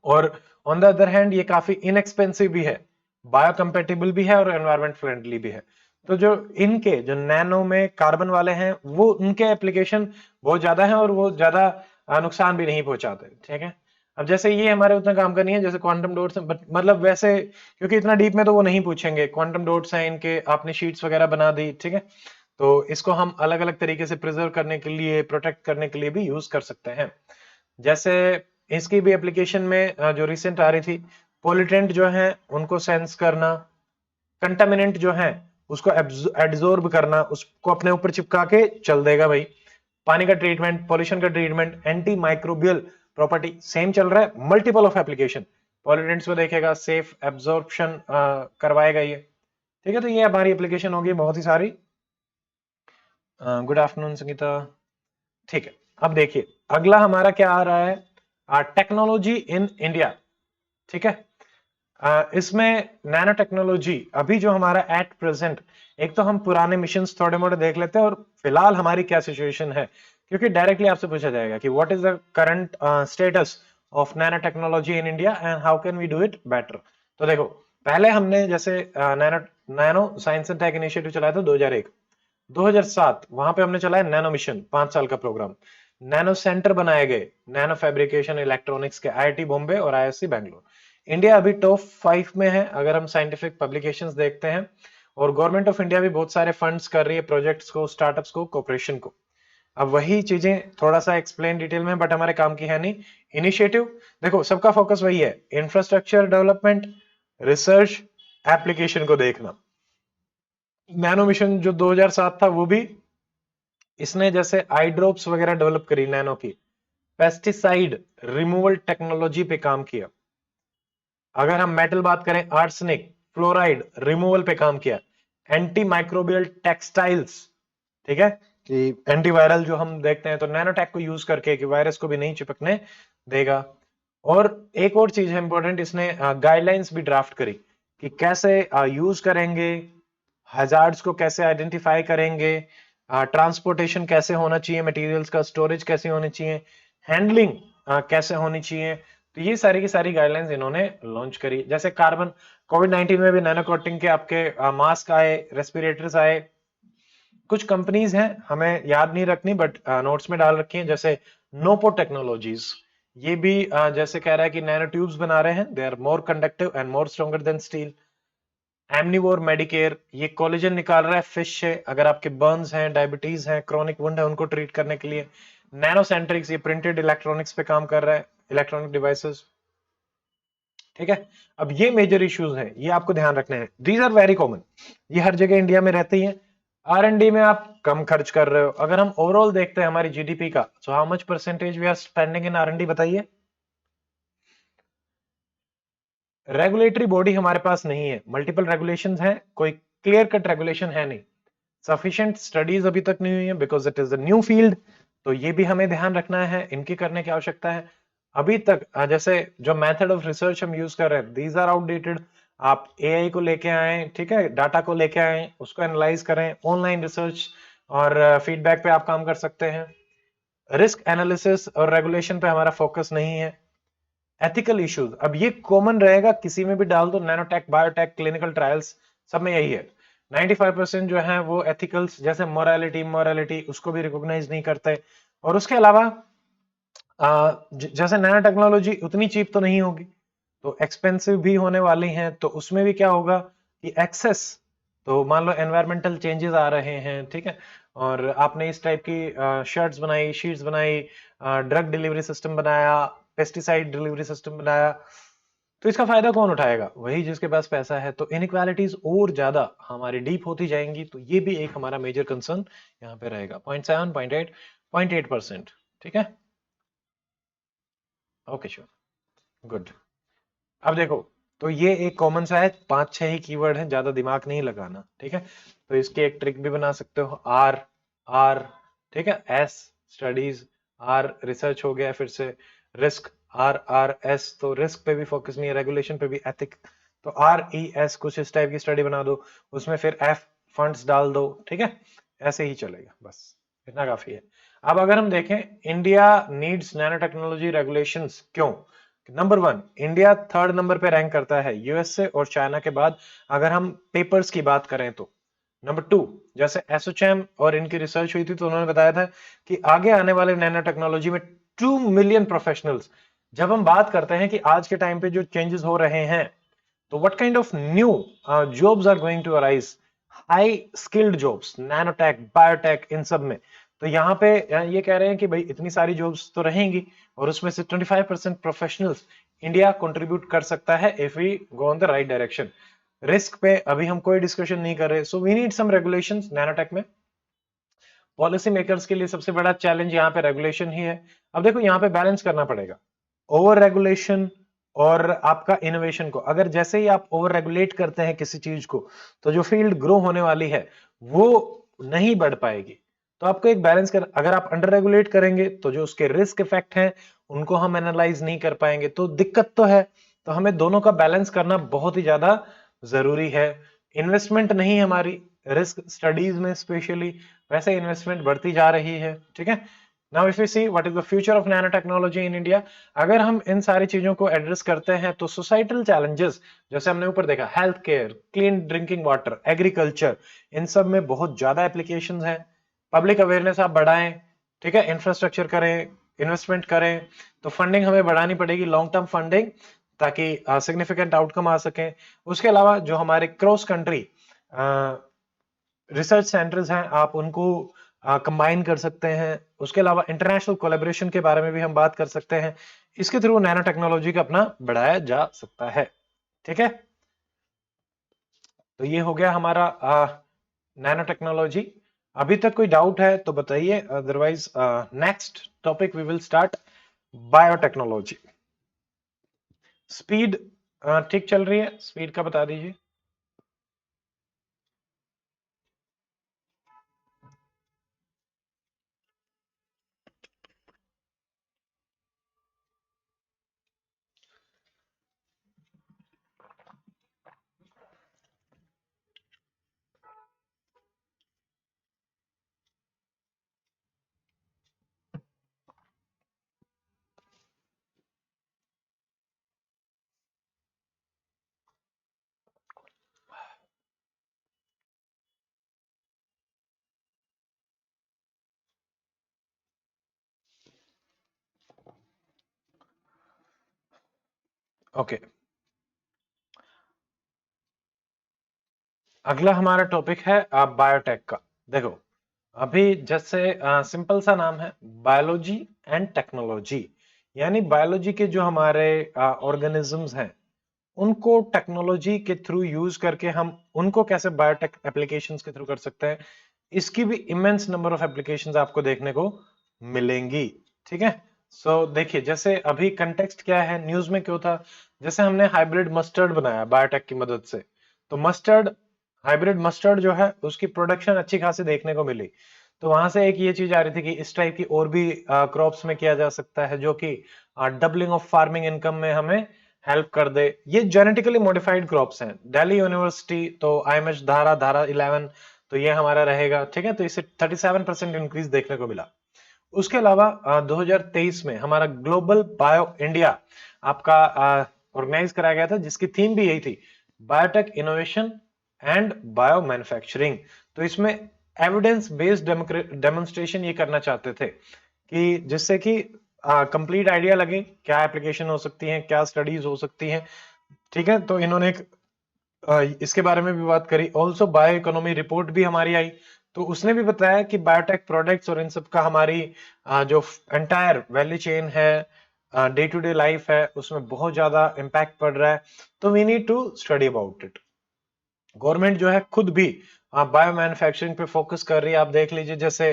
और ऑन द अदर हैंड ये काफी इनएक्सपेंसिव भी है, बायोकम्पेटिबल भी है और एनवायरमेंट फ्रेंडली भी है। तो जो इनके जो नैनो में कार्बन वाले हैं, वो उनके एप्लीकेशन बहुत ज्यादा है और वो ज्यादा नुकसान भी नहीं पहुंचाते, ठीक है। अब जैसे ये हमारे उतना काम का नहीं है जैसे क्वांटम डॉट्स, मतलब वैसे क्योंकि इतना डीप में तो वो नहीं पूछेंगे, क्वांटम डॉट्स हैं इनके, आपने शीट्स वगैरह बना दी, ठीक है। तो इसको हम अलग अलग तरीके से प्रिजर्व करने के लिए, प्रोटेक्ट करने के लिए भी यूज कर सकते हैं। जैसे इसकी भी एप्लीकेशन में जो रिसेंट आ रही थी, पोलिटेंट जो है उनको सेंस करना, कंटामिनेंट जो है उसको एब्जॉर्ब करना, उसको अपने ऊपर चिपका के चल देगा भाई। पानी का ट्रीटमेंट, पॉल्यूशन का treatment, anti microbial property same चल रहा है, मल्टीपल ऑफ एप्लीकेशन। पॉल्यूटेंट्स में देखेगा, सेफ एब्जॉर्प्शन करवाएगा ये, ठीक है। तो ये हमारी एप्लीकेशन होगी बहुत ही सारी। गुड आफ्टरनून संगीता, ठीक है। अब देखिए अगला हमारा क्या आ रहा है, टेक्नोलॉजी इन इंडिया, ठीक है। इसमें नैनो टेक्नोलॉजी अभी जो हमारा एट प्रेजेंट, एक तो हम पुराने मिशंस थोड़े मोड़े देख लेते हैं और फिलहाल हमारी क्या सिचुएशन है, क्योंकि डायरेक्टली आपसे पूछा जाएगा कि what is the current status of nano technology in India and how can we do it better. तो देखो पहले हमने जैसे nano nano science and tech initiative चलाया था 2001, 2007 वहां पे हमने चलाया नैनो मिशन, 5 साल का प्रोग्राम। नैनो सेंटर बनाए गए, नैनो फैब्रिकेशन इलेक्ट्रॉनिक्स के, आईआईटी बॉम्बे और आईएससी बैंगलोर। इंडिया अभी टॉप 5 में है अगर हम साइंटिफिक पब्लिकेशंस देखते हैं, और गवर्नमेंट ऑफ इंडिया भी बहुत सारे फंड्स कर रही है प्रोजेक्ट्स को, स्टार्टअप्स को, कॉर्पोरेशन को। अब वही चीजें थोड़ा सा एक्सप्लेन डिटेल में, बट हमारे काम की है नहीं। इनिशिएटिव देखो सबका फोकस वही है, इंफ्रास्ट्रक्चर डेवलपमेंट, रिसर्च, एप्लीकेशन को देखना। नैनो मिशन जो 2007 था वो भी इसने जैसे आई ड्रॉप्स वगैरह डेवलप करी नैनो की, पेस्टिसाइड रिमूवल टेक्नोलॉजी पे काम किया। अगर हम मेटल बात करें, आर्सेनिक फ्लोराइड रिमूवल पे काम किया। एंटी माइक्रोबियल टेक्सटाइल्स, ठीक है, कि एंटीवायरल जो हम देखते हैं तो नैनोटेक को यूज करके कि वायरस को भी नहीं चिपकने देगा। और एक और चीज है इंपॉर्टेंट, इसने गाइडलाइंस भी ड्राफ्ट करी कि कैसे यूज करेंगे, हजार्ड्स को कैसे आइडेंटिफाई करेंगे, ट्रांसपोर्टेशन कैसे होना चाहिए मटेरियल्स का, स्टोरेज कैसे होनी चाहिए, हैंडलिंग कैसे होनी चाहिए। तो ये सारी की सारी गाइडलाइंस इन्होंने लॉन्च करी। जैसे कार्बन, कोविड-19 में भी नैनो कोटिंग के आपके मास्क आए, रेस्पिरेटर्स आए। कुछ कंपनीज हैं हमें याद नहीं रखनी बट नोट्स में डाल रखी हैं, जैसे नोपो टेक्नोलॉजीज, ये भी जैसे कह रहा है कि नैनो ट्यूब्स बना रहे हैं, they are more conductive and more stronger than steel. एमनीवोर मेडिकेयर, ये कोलेजन निकाल रहा है फिश से, अगर आपके बर्न्स हैं, डायबिटीज हैं, क्रॉनिक वुंड है, उनको ट्रीट करने के लिए। नैनोसेंट्रिक्स, ये प्रिंटेड इलेक्ट्रॉनिक्स पे काम कर रहा है, इलेक्ट्रॉनिक डिवाइसेस, ठीक है। अब ये मेजर इश्यूज हैं, ये आपको ध्यान रखने हैं, दीज आर वेरी कॉमन, ये हर जगह इंडिया में रहती हैं। R&D में आप कम खर्च कर रहे हो। अगर हम ओवरऑल देखते हैं हमारी जीडीपी का, so how much percentage we are spending in R&D बताइए। रेगुलेटरी बॉडी हमारे पास नहीं है, मल्टीपल रेगुलेशंस हैं, कोई क्लियर कट रेगुलेशन है नहीं, सफिशिएंट स्टडीज अभी तक नहीं हुई है because it is a new field. तो ये भी हमें ध्यान रखना है, इनकी करने की आवश्यकता है। अभी तक जैसे जो मेथड ऑफ रिसर्च हम यूज कर रहे हैं, दीज आर आउटडेटेड। आप एआई को लेके आए, ठीक है, डाटा को लेके आए, उसको एनालाइज करें, ऑनलाइन रिसर्च और फीडबैक पे आप काम कर सकते हैं। रिस्क एनालिसिस और रेगुलेशन पे हमारा फोकस नहीं है। एथिकल इश्यूज, अब ये कॉमन रहेगा, किसी में भी डाल दो, नैनोटेक, बायोटेक, क्लिनिकल ट्रायल्स, सब में यही है। 95% जो है वो एथिकल्स, जैसे मोरालिटी, मोरालिटी उसको भी रिकॉग्नाइज नहीं करते। और उसके अलावा जैसे नैनो टेक्नोलॉजी उतनी चीप तो नहीं होगी, तो एक्सपेंसिव भी होने वाली हैं। तो उसमें भी क्या होगा कि एक्सेस, तो मान लो एनवायरमेंटल चेंजेस आ रहे हैं, ठीक है, और आपने इस टाइप की शर्ट्स बनाई, शीट्स बनाई, ड्रग डिलीवरी सिस्टम बनाया, पेस्टिसाइड डिलीवरी सिस्टम बनाया, तो इसका फायदा कौन उठाएगा, वही जिसके पास पैसा है। तो इनइक्वालिटीज और ज्यादा हमारी डीप होती जाएंगी, तो ये भी एक हमारा मेजर कंसर्न यहाँ पे रहेगा। Point 7, point 8, 0.8%। ठीक है, ओके श्योर, गुड। अब देखो, तो ये एक कॉमन सा है, 5-6 ही कीवर्ड है, ज्यादा दिमाग नहीं लगाना। ठीक है, तो इसकी एक ट्रिक भी बना सकते हो, आर आर, ठीक है, एस स्टडीज, आर रिसर्च हो गया, फिर से रिस्क, आर आर एस, तो रिस्क पे भी फोकस नहीं है, रेगुलेशन पे भी एथिक, तो आर ई एस कुछ इस टाइप की स्टडी बना दो, उसमें फिर एफ फंड्स डाल दो। ठीक है, ऐसे ही चलेगा, बस इतना काफी है। अब अगर हम देखें, India needs nano technology regulations, क्यों? नंबर 1, इंडिया 3rd नंबर पे रैंक करता है यूएसए और चाइना के बाद, अगर हम पेपर्स की बात करें तो। नंबर 2, जैसे एसोचैम और इनकी रिसर्च हुई थी तो उन्होंने बताया था कि आगे आने वाले नैनो टेक्नोलॉजी में 2 मिलियन प्रोफेशनल्स। जब हम बात करते हैं कि आज के टाइम पे जो चेंजेस हो रहे हैं, तो what kind of new jobs are going to arise, high skilled jobs, nanotech, biotech, इन सब में। तो यहाँ पे ये कह रहे हैं कि भाई इतनी सारी जॉब्स तो रहेंगी, और उसमें से 25% प्रोफेशनल्स इंडिया कंट्रीब्यूट कर सकता है if we go on the right direction. Risk पे अभी हम कोई डिस्कशन नहीं कर रहे, so we need some regulations nanotech में। पॉलिसी मेकर्स के लिए सबसे बड़ा चैलेंज यहाँ पे रेगुलेशन ही है। अब देखो, यहाँ पे बैलेंस करना पड़ेगा ओवर रेगुलेशन और आपका इनोवेशन को। अगर जैसे ही आप ओवर रेगुलेट करते हैं किसी चीज को, तो जो फील्ड ग्रो होने वाली है वो नहीं बढ़ पाएगी। तो आपको एक बैलेंस कर, अगर आप अंडर रेगुलेट करेंगे तो जो उसके रिस्क इफेक्ट हैं उनको हम एनालाइज नहीं कर पाएंगे, तो दिक्कत तो है। तो हमें दोनों का बैलेंस करना बहुत ही ज्यादा जरूरी है। इन्वेस्टमेंट नहीं हमारी रिस्क स्टडीज में स्पेशली, वैसे इन्वेस्टमेंट बढ़ती जा रही है। ठीक है, now if you C what is the future of nano technology in India, अगर हम इन सारी चीजों को एड्रेस करते हैं तो सोसाइटल चैलेंजेस, जैसे हमने ऊपर देखा, health care, clean drinking water, agriculture, इन सब में बहुत ज्यादा एप्लीकेशंस हैं। पब्लिक अवेयरनेस आप बढ़ाएं, ठीक है, इंफ्रास्ट्रक्चर करें, इन्वेस्टमेंट करें, तो फंडिंग हमें बढ़ानी पड़ेगी, लॉन्ग टर्म फंडिंग, ताकि सिग्निफिकेंट आउटकम आ सके। उसके अलावा जो हमारे क्रॉस कंट्री रिसर्च सेंटर्स हैं, आप उनको कंबाइन कर सकते हैं। उसके अलावा इंटरनेशनल कोलैबोरेशन के बारे में भी हम बात कर सकते हैं। इसके थ्रू नैनो टेक्नोलॉजी का अपना बढ़ाया जा सकता है। ठीक है, तो ये हो गया हमारा नैनो टेक्नोलॉजी। अभी तक कोई डाउट है तो बताइए, otherwise next topic we will start biotechnology. Speed ठीक चल रही है, स्पीड का बता दीजिए। ओके, अगला हमारा टॉपिक है बायोटेक का। देखो, अभी जैसे सिंपल सा नाम है, बायोलॉजी एंड टेक्नोलॉजी, यानी बायोलॉजी के जो हमारे ऑर्गेनिजम्स हैं उनको टेक्नोलॉजी के थ्रू यूज करके हम उनको कैसे बायोटेक एप्लीकेशंस के थ्रू कर सकते हैं, इसकी भी इमेंस नंबर ऑफ एप्लीकेशंस आपको देखने को मिलेंगी। ठीक है, सो देखिए, जैसे अभी कंटेक्स्ट क्या है, न्यूज में क्यों था, जैसे हमने हाइब्रिड मस्टर्ड बनाया बायोटेक की मदद से, तो मस्टर्ड, हाइब्रिड मस्टर्ड जो है उसकी प्रोडक्शन अच्छी खासी देखने को मिली। तो वहां से एक ये चीज आ रही थी कि इस टाइप की और भी क्रॉप्स में किया जा सकता है जो कि डबलिंग ऑफ फार्मिंग इनकम में हमें हेल्प कर दे। ये जेनेटिकली मॉडिफाइड क्रॉप्स हैं, दिल्ली यूनिवर्सिटी, तो आईएमएच धारा धारा 11, तो ये हमारा रहेगा। ठीक है, तो इससे 37% इंक्रीज देखने को मिला। उसके अलावा 2023 में हमारा ग्लोबल बायो इंडिया आपका ऑर्गेनाइज कराया गया था, जिसकी थीम भी यही थी, biotech innovation and bio manufacturing. तो इसमें एविडेंस बेस्ड डेमोन्स्ट्रेशन ये करना चाहते थे कि जिससे कि कंप्लीट आइडिया लगे क्या एप्लीकेशन हो सकती है, क्या स्टडीज हो सकती हैं। ठीक है, तो इन्होंने एक इसके बारे में भी बात करी। ऑल्सो बायो इकोनॉमी रिपोर्ट भी हमारी आई, तो उसने भी बताया कि बायोटेक प्रोडक्ट्स और इन सब का हमारी जो एंटायर वैल्यू चेन है, डे टू डे लाइफ है, उसमें बहुत ज्यादा इम्पैक्ट पड़ रहा है। तो we need to study about it. Government जो है खुद भी बायो मैन्युफैक्चरिंग पे फोकस कर रही है। आप देख लीजिए जैसे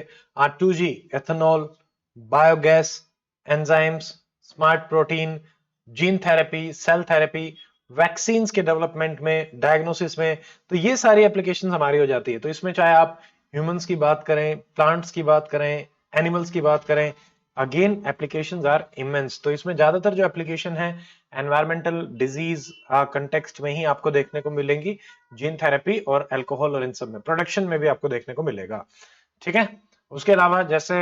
2G, ethanol, biogas, enzymes, smart protein, gene therapy, cell therapy, vaccines के डेवलपमेंट में, डायग्नोसिस में, तो ये सारी एप्लीकेशन हमारी हो जाती है। तो इसमें चाहे आप ह्यूमंस की बात करें, प्लांट्स की बात करें, एनिमल्स की बात करें, अगेन एप्लीकेशंस आर इमेंस। तो इसमें ज्यादातर जो एप्लीकेशन है एनवायरमेंटल डिजीज कंटेक्स्ट में ही आपको देखने को मिलेंगी, जीन थेरेपी और अल्कोहल और इन सब में, प्रोडक्शन में भी आपको देखने को मिलेगा। ठीक है। उसके अलावा जैसे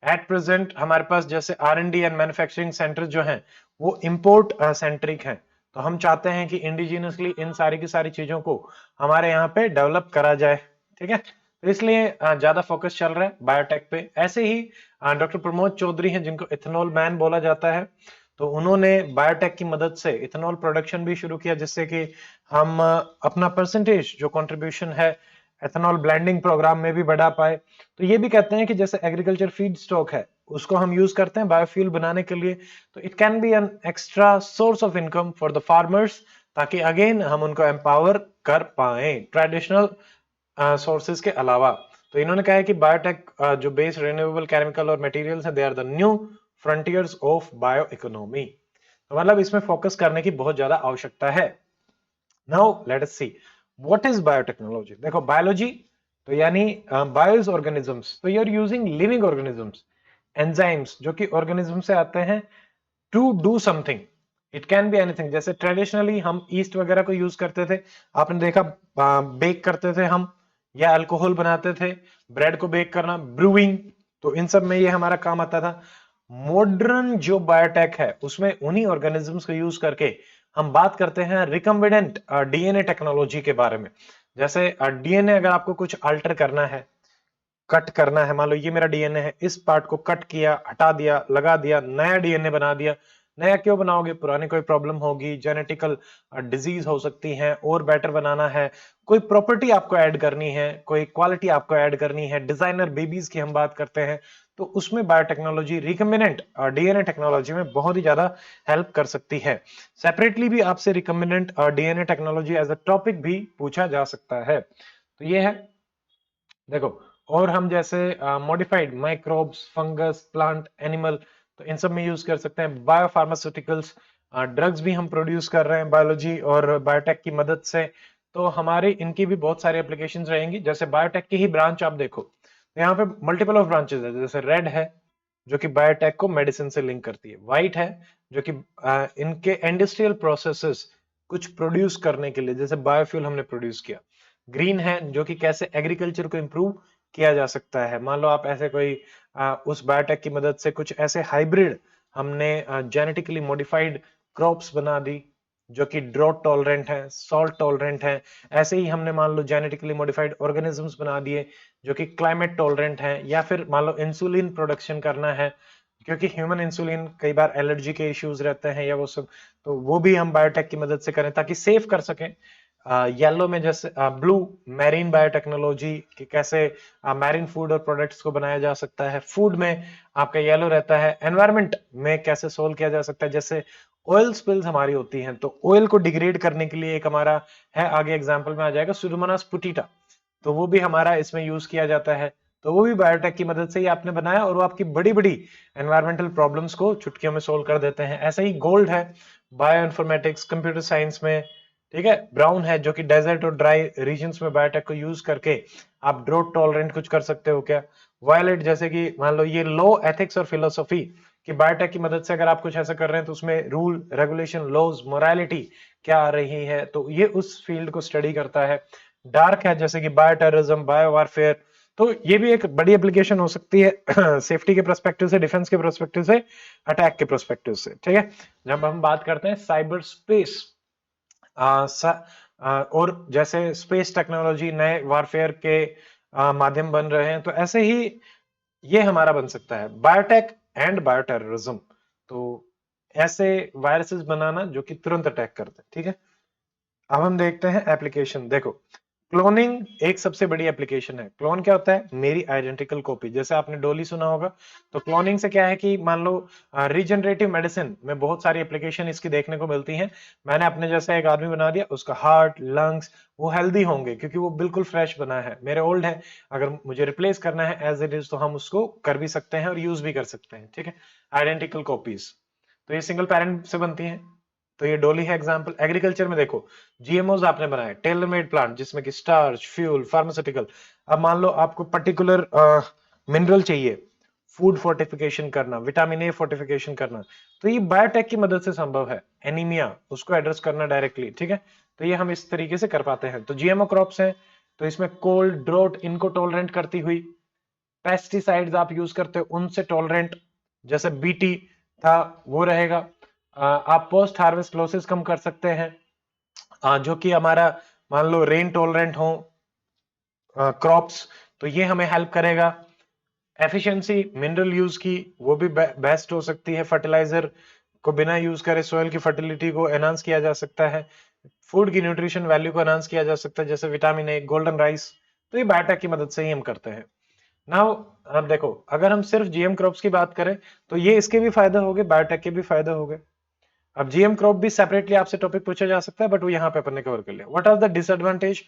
एट प्रेजेंट हमारे पास जैसे R&D एंड मैन्युफैक्चरिंग सेंटर जो हैं वो इंपोर्ट सेंट्रिक हैं। तो हम चाहते हैं कि इंडिजिनियसली इन सारी की सारी चीजों को हमारे यहाँ पे डेवलप करा जाए। ठीक है। तो इसलिए ज्यादा फोकस चल रहा है बायोटेक पे। ऐसे ही डॉक्टर प्रमोद चौधरी हैं जिनको इथेनॉल मैन बोला जाता है। तो उन्होंने बायोटेक की मदद से इथेनॉल प्रोडक्शन भी शुरू किया, जिससे कि हम अपना परसेंटेज जो कंट्रीब्यूशन है एथेनॉल ब्लेंडिंग प्रोग्राम में भी बढ़ा पाए। तो ये भी कहते हैं कि जैसे एग्रीकल्चर फीड स्टॉक है उसको हम यूज करते हैं बायोफ्यूल बनाने के लिए, तो it can B an extra source of income for the farmers, ताकि अगेन हम उनको एम्पावर कर पाए ट्रेडिशनल सोर्सेज के अलावा। तो इन्होंने कहा है कि बायोटेक जो बेस्ड रिन्यूएबल केमिकल और मटेरियल्स है, they are the new frontiers of bio economy. तो मतलब इसमें फोकस करने की बहुत ज्यादा आवश्यकता है। Now let us see what is biotechnology. देखो बायोलॉजी तो यानी बायोस ऑर्गेनिजम्स, तो you are using living organisms, enzymes जो कि ऑर्गेनिज्म से आते हैं to do something. It can be anything. जैसे ट्रेडिशनली हम ईस्ट वगैरह को यूज करते थे, आपने देखा बेक करते थे हम, या अल्कोहल बनाते थे, ब्रेड को बेक करना, ब्रूइंग, तो इन सब में ये हमारा काम आता था। मॉडर्न जो बायोटेक है उसमें उन्हीं ऑर्गेनिजम्स को यूज करके हम बात करते हैं रिकम्बिनेंट डीएनए टेक्नोलॉजी के बारे में। जैसे डीएनए अगर आपको कुछ अल्टर करना है, कट करना है, मान लो ये मेरा डीएनए है, इस पार्ट को कट किया, हटा दिया, लगा दिया, नया डीएनए बना दिया। नया क्यों बनाओगे? पुरानी कोई प्रॉब्लम होगी, जेनेटिकल डिजीज हो सकती है, और बेटर बनाना है, कोई प्रॉपर्टी आपको ऐड करनी है, कोई क्वालिटी आपको ऐड करनी है, डिजाइनर बेबीज की हम बात करते हैं, तो उसमें बायोटेक्नोलॉजी रिकम्बिनेंट डीएनए टेक्नोलॉजी में बहुत ही ज्यादा हेल्प कर सकती है। सेपरेटली भी आपसे recombinant DNA technology as a topic भी पूछा जा सकता है। तो ये है, देखो, और हम जैसे modified microbes, fungus, plant, animal, तो इन सब में यूज कर सकते हैं। बायोफार्मास्यूटिकल्स, ड्रग्स भी हम प्रोड्यूस कर रहे हैं बायोलॉजी और बायोटेक की मदद से। तो हमारे इनकी भी बहुत सारी एप्लीकेशंस रहेंगी। जैसे बायोटेक की ही ब्रांच आप देखो, तो यहाँ पे मल्टीपल ऑफ ब्रांचेस है। जैसे रेड है जो कि बायोटेक को मेडिसिन से लिंक करती है, व्हाइट है जो कि इनके इंडस्ट्रियल प्रोसेसेस कुछ प्रोड्यूस करने के लिए, जैसे बायोफ्यूल हमने प्रोड्यूस किया। ग्रीन है जो कि कैसे एग्रीकल्चर को इंप्रूव किया जा सकता है। मान लो आप ऐसे कोई उस बायोटेक की मदद से कुछ ऐसे हाइब्रिड हमने जेनेटिकली मॉडिफाइड क्रॉप्स बना दी जो कि ड्रॉट टॉलरेंट है, सॉल्ट टॉलरेंट है। ऐसे ही हमने मान लो जेनेटिकली मॉडिफाइड ऑर्गेनिजम्स बना दिए जो कि क्लाइमेट टॉलरेंट है। या फिर मान लो इंसुलिन प्रोडक्शन करना है, क्योंकि ह्यूमन इंसुलिन कई बार एलर्जी के इश्यूज रहते हैं या वो सब, तो वो भी हम बायोटेक की मदद से करें ताकि सेव कर सकें। येलो में जैसे ब्लू मैरीन बायोटेक्नोलॉजी कि कैसे मैरीन फूड और प्रोडक्ट्स को बनाया जा सकता है। फूड में आपका येलो रहता है। एनवायरनमेंट में कैसे सोल्व किया जा सकता है, जैसे ऑयल स्पिल्स हमारी होती हैं, तो ऑयल को डिग्रेड करने के लिए एक हमारा है, आगे एग्जांपल में आ जाएगा, सुडोमोनास पुटिटा, तो वो भी हमारा इसमें यूज किया जाता है। तो वो भी बायोटेक की मदद से ही आपने बनाया और वो आपकी बड़ी बड़ी एनवायरमेंटल प्रॉब्लम्स को चुटकियों में सोल्व कर देते हैं। ऐसे ही गोल्ड है बायो इन्फॉर्मेटिक्स कंप्यूटर साइंस में। ठीक है। ब्राउन है जो कि डेजर्ट और ड्राई रीजन्स में बायोटेक को यूज करके आप ड्रोट टॉलरेंट कुछ कर सकते हो क्या। वायलेट जैसे कि मान लो ये लॉ, एथिक्स और फिलोसफी कि बायोटेक की मदद से अगर आप कुछ ऐसा कर रहे हैं तो उसमें रूल, रेगुलेशन, लॉज, मोरालिटी क्या आ रही है, तो ये उस फील्ड को स्टडी करता है। डार्क है जैसे कि बायो टेररिज्म, बायो वारफेयर, तो ये भी एक बड़ी एप्लीकेशन हो सकती है सेफ्टी के प्रोस्पेक्टिव से, डिफेंस के प्रोस्पेक्टिव से, अटैक के प्रोस्पेक्टिव से। ठीक है। जब हम बात करते हैं साइबर स्पेस और जैसे स्पेस टेक्नोलॉजी नए वारफेयर के माध्यम बन रहे हैं, तो ऐसे ही ये हमारा बन सकता है बायोटेक एंड बायोटेररिज्म। तो ऐसे वायरसेस बनाना जो कि तुरंत अटैक करते हैं। ठीक है। अब हम देखते हैं एप्लीकेशन। देखो क्लोनिंग एक सबसे बड़ी एप्लीकेशन है। क्लोन क्या होता है? मेरी आइडेंटिकल कॉपी। जैसे आपने डोली सुना होगा, तो क्लोनिंग से क्या है कि मान लो रीजनरेटिव मेडिसिन में बहुत सारी एप्लीकेशन इसकी देखने को मिलती हैं। मैंने अपने जैसा एक आदमी बना दिया, उसका हार्ट, लंग्स वो हेल्दी होंगे क्योंकि वो बिल्कुल फ्रेश बना है। मेरे ओल्ड है, अगर मुझे रिप्लेस करना है एज इट इज तो हम उसको कर भी सकते हैं और यूज भी कर सकते हैं। ठीक है, आइडेंटिकल कॉपीज तो ये सिंगल पेरेंट से बनती हैं। तो ये डोली है एग्जांपल। एग्रीकल्चर में देखो, जीएमओज आपने बनाए, टेलर मेड प्लांट जिसमें कि स्टार्च, फ्यूल, फार्मास्यूटिकल। अब मान लो आपको पर्टिकुलर मिनरल चाहिए, फूड फोर्टिफिकेशन करना, विटामिन ए फोर्टिफिकेशन करना, तो ये बायोटेक की मदद से संभव है। एनीमिया, उसको एड्रेस करना डायरेक्टली। ठीक है, तो ये हम इस तरीके से कर पाते हैं। तो जीएमओ क्रॉप्स हैं, तो इसमें कोल्ड, ड्रोट इनको टॉलरेंट करती हुई, पेस्टिसाइड्स आप यूज करते हो उनसे टॉलरेंट, जैसे बीटी था वो रहेगा। आप पोस्ट हार्वेस्ट लॉसेस कम कर सकते हैं, जो कि हमारा मान लो रेन टॉलरेंट हो क्रॉप्स, तो ये हमें हेल्प करेगा। एफिशिएंसी मिनरल यूज की वो भी बेस्ट हो सकती है। फर्टिलाइजर को बिना यूज करे सॉइल की फर्टिलिटी को एनहांस किया जा सकता है। फूड की न्यूट्रिशन वैल्यू को एनहांस किया जा सकता है, जैसे विटामिन ए, गोल्डन राइस। तो ये बायोटेक की मदद से ही हम करते हैं। नाउ अब देखो, अगर हम सिर्फ जीएम क्रॉप्स की बात करें तो ये इसके भी फायदे हो गए, बायोटेक के भी फायदे हो गए। अब जीएम क्रॉप भी सेपरेटली आपसे टॉपिक पूछा जा सकता है, बट वो यहाँ पे अपन ने कवर कर लिया। What are the disadvantage?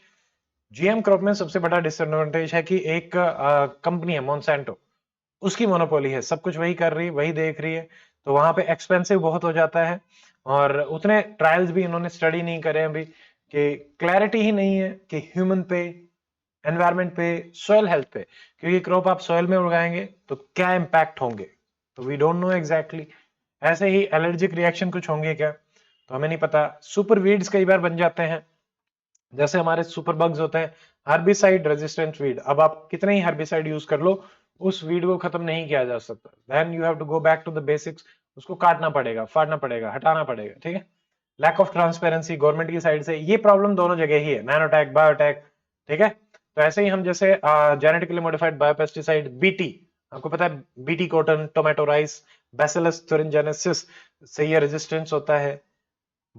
GM crop में सबसे बड़ा डिसएडवांटेज है कि एक कंपनी है मोनसेंटो, उसकी मोनोपोली है, सब कुछ वही कर रही है, वही देख रही है, तो वहां पे एक्सपेंसिव बहुत हो जाता है। और उतने ट्रायल्स भी इन्होंने स्टडी नहीं करे अभी, कि क्लैरिटी ही नहीं है कि ह्यूमन पे, एनवायरमेंट पे, सॉइल हेल्थ पे, क्योंकि क्रॉप आप सॉइल में उगाएंगे तो क्या इम्पैक्ट होंगे, तो वी डोंट नो एग्जैक्टली। ऐसे ही एलर्जिक रिएक्शन कुछ होंगे क्या, तो हमें नहीं पता। सुपर वीड्स कई बार बन जाते हैं, जैसे हमारे सुपर बग्स होते हैं, हर्बिसाइड रेजिस्टेंट वीड। अब आप कितने ही हर्बिसाइड यूज कर लो, उस वीड को खत्म नहीं किया जा सकता। Then you have to go back to the basics, उसको काटना पड़ेगा, फाड़ना पड़ेगा, हटाना पड़ेगा। ठीक है, लैक ऑफ ट्रांसपेरेंसी गवर्नमेंट की साइड से, ये प्रॉब्लम दोनों जगह ही है, नैनोटेक, बायोटेक। ठीक है, तो ऐसे ही हम जैसे जेनेटिकली मॉडिफाइड बायोपेस्टिसाइड बीटी, आपको पता है BT cotton, tomato rice, bacillus thuringiensis से ये रेजिस्टेंस होता है।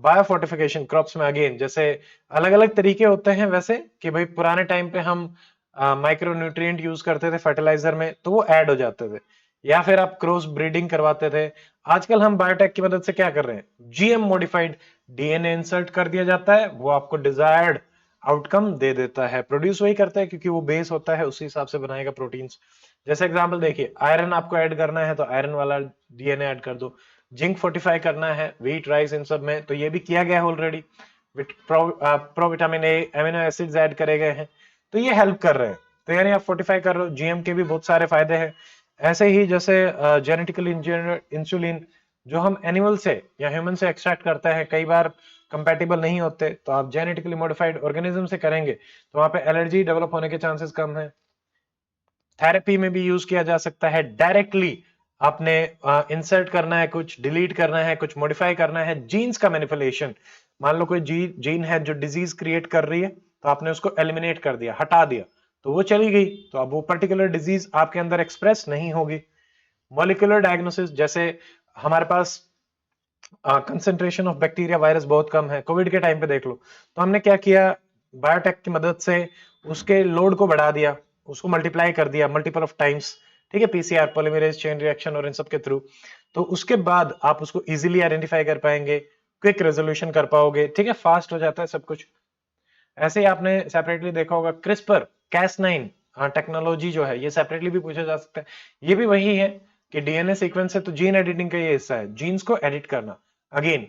बायो फोर्टिफिकेशन क्रॉप्स में अगेन, जैसे अलग अलग तरीके होते हैं वैसे, कि भाई पुराने टाइम पे हम माइक्रो न्यूट्रिएंट यूज करते थे फर्टिलाइजर में, तो वो ऐड हो जाते थे, या फिर आप क्रॉस ब्रीडिंग करवाते थे। आजकल हम बायोटेक की मदद से क्या कर रहे हैं, जीएम मॉडिफाइड डीएनए इंसर्ट कर दिया जाता है, वो आपको डिजायर्ड आउटकम दे देता है। प्रोड्यूस वही करता है क्योंकि वो बेस होता है, उसी हिसाब से बनाएगा प्रोटीन्स। जैसे एग्जांपल देखिए, आयरन आपको ऐड करना है तो आयरन वाला डीएनए ऐड कर दो, जिंक फोर्टिफाई करना है व्हीट, राइस, इन सब में, तो ये भी किया गया है already. Pro vitamin A, amino acids add करे गए हैं, तो ये हेल्प कर रहे हैं। तो यानी आप फोर्टिफाई कर रहे हो, जीएम के भी बहुत सारे फायदे हैं। ऐसे ही जैसे जेनेटिकली इंजीनियर्ड इंसुलिन, जो हम एनिमल से या ह्यूमन से एक्सट्रैक्ट करते हैं, कई बार कंपैटिबल नहीं होते, तो आप जेनेटिकली मॉडिफाइड ऑर्गेनिज्म से करेंगे तो वहां पे एलर्जी डेवलप होने के चांसेस कम है। थेरेपी में भी यूज किया जा सकता है डायरेक्टली। आपने इंसर्ट करना है, कुछ डिलीट करना है, कुछ मॉडिफाई करना है, जीन्स का मैनिपुलेशन। मान लो कोई जीन है जो डिजीज क्रिएट कर रही है, तो आपने उसको एलिमिनेट कर दिया, हटा दिया, तो वो चली गई, तो अब वो पर्टिकुलर डिजीज आपके अंदर एक्सप्रेस नहीं होगी। मॉलिक्यूलर डायग्नोसिस, जैसे हमारे पास कंसेंट्रेशन ऑफ बैक्टीरिया, वायरस बहुत कम है, कोविड के टाइम पे देख लो, तो हमने क्या किया, बायोटेक की मदद से उसके लोड को बढ़ा दिया, उसको मल्टीप्लाई कर दिया मल्टीपल ऑफ टाइम्स। ठीक है, पीसीआर, पॉलीमरेज चेन रिएक्शन और इन सब के थ्रू, तो उसके बाद आप उसको इजीली आइडेंटिफाई कर पाएंगे, क्विक रेजोल्यूशन कर पाओगे। ठीक है, फास्ट हो जाता है सब कुछ। ऐसे ही आपने सेपरेटली देखा होगा क्रिस्पर कैस9 टेक्नोलॉजी जो है, ये सेपरेटली भी पूछा जा सकता है। ये भी वही है कि डीएनए सीक्वेंस है, तो जीन एडिटिंग का ये हिस्सा है, जीन्स को एडिट करना, अगेन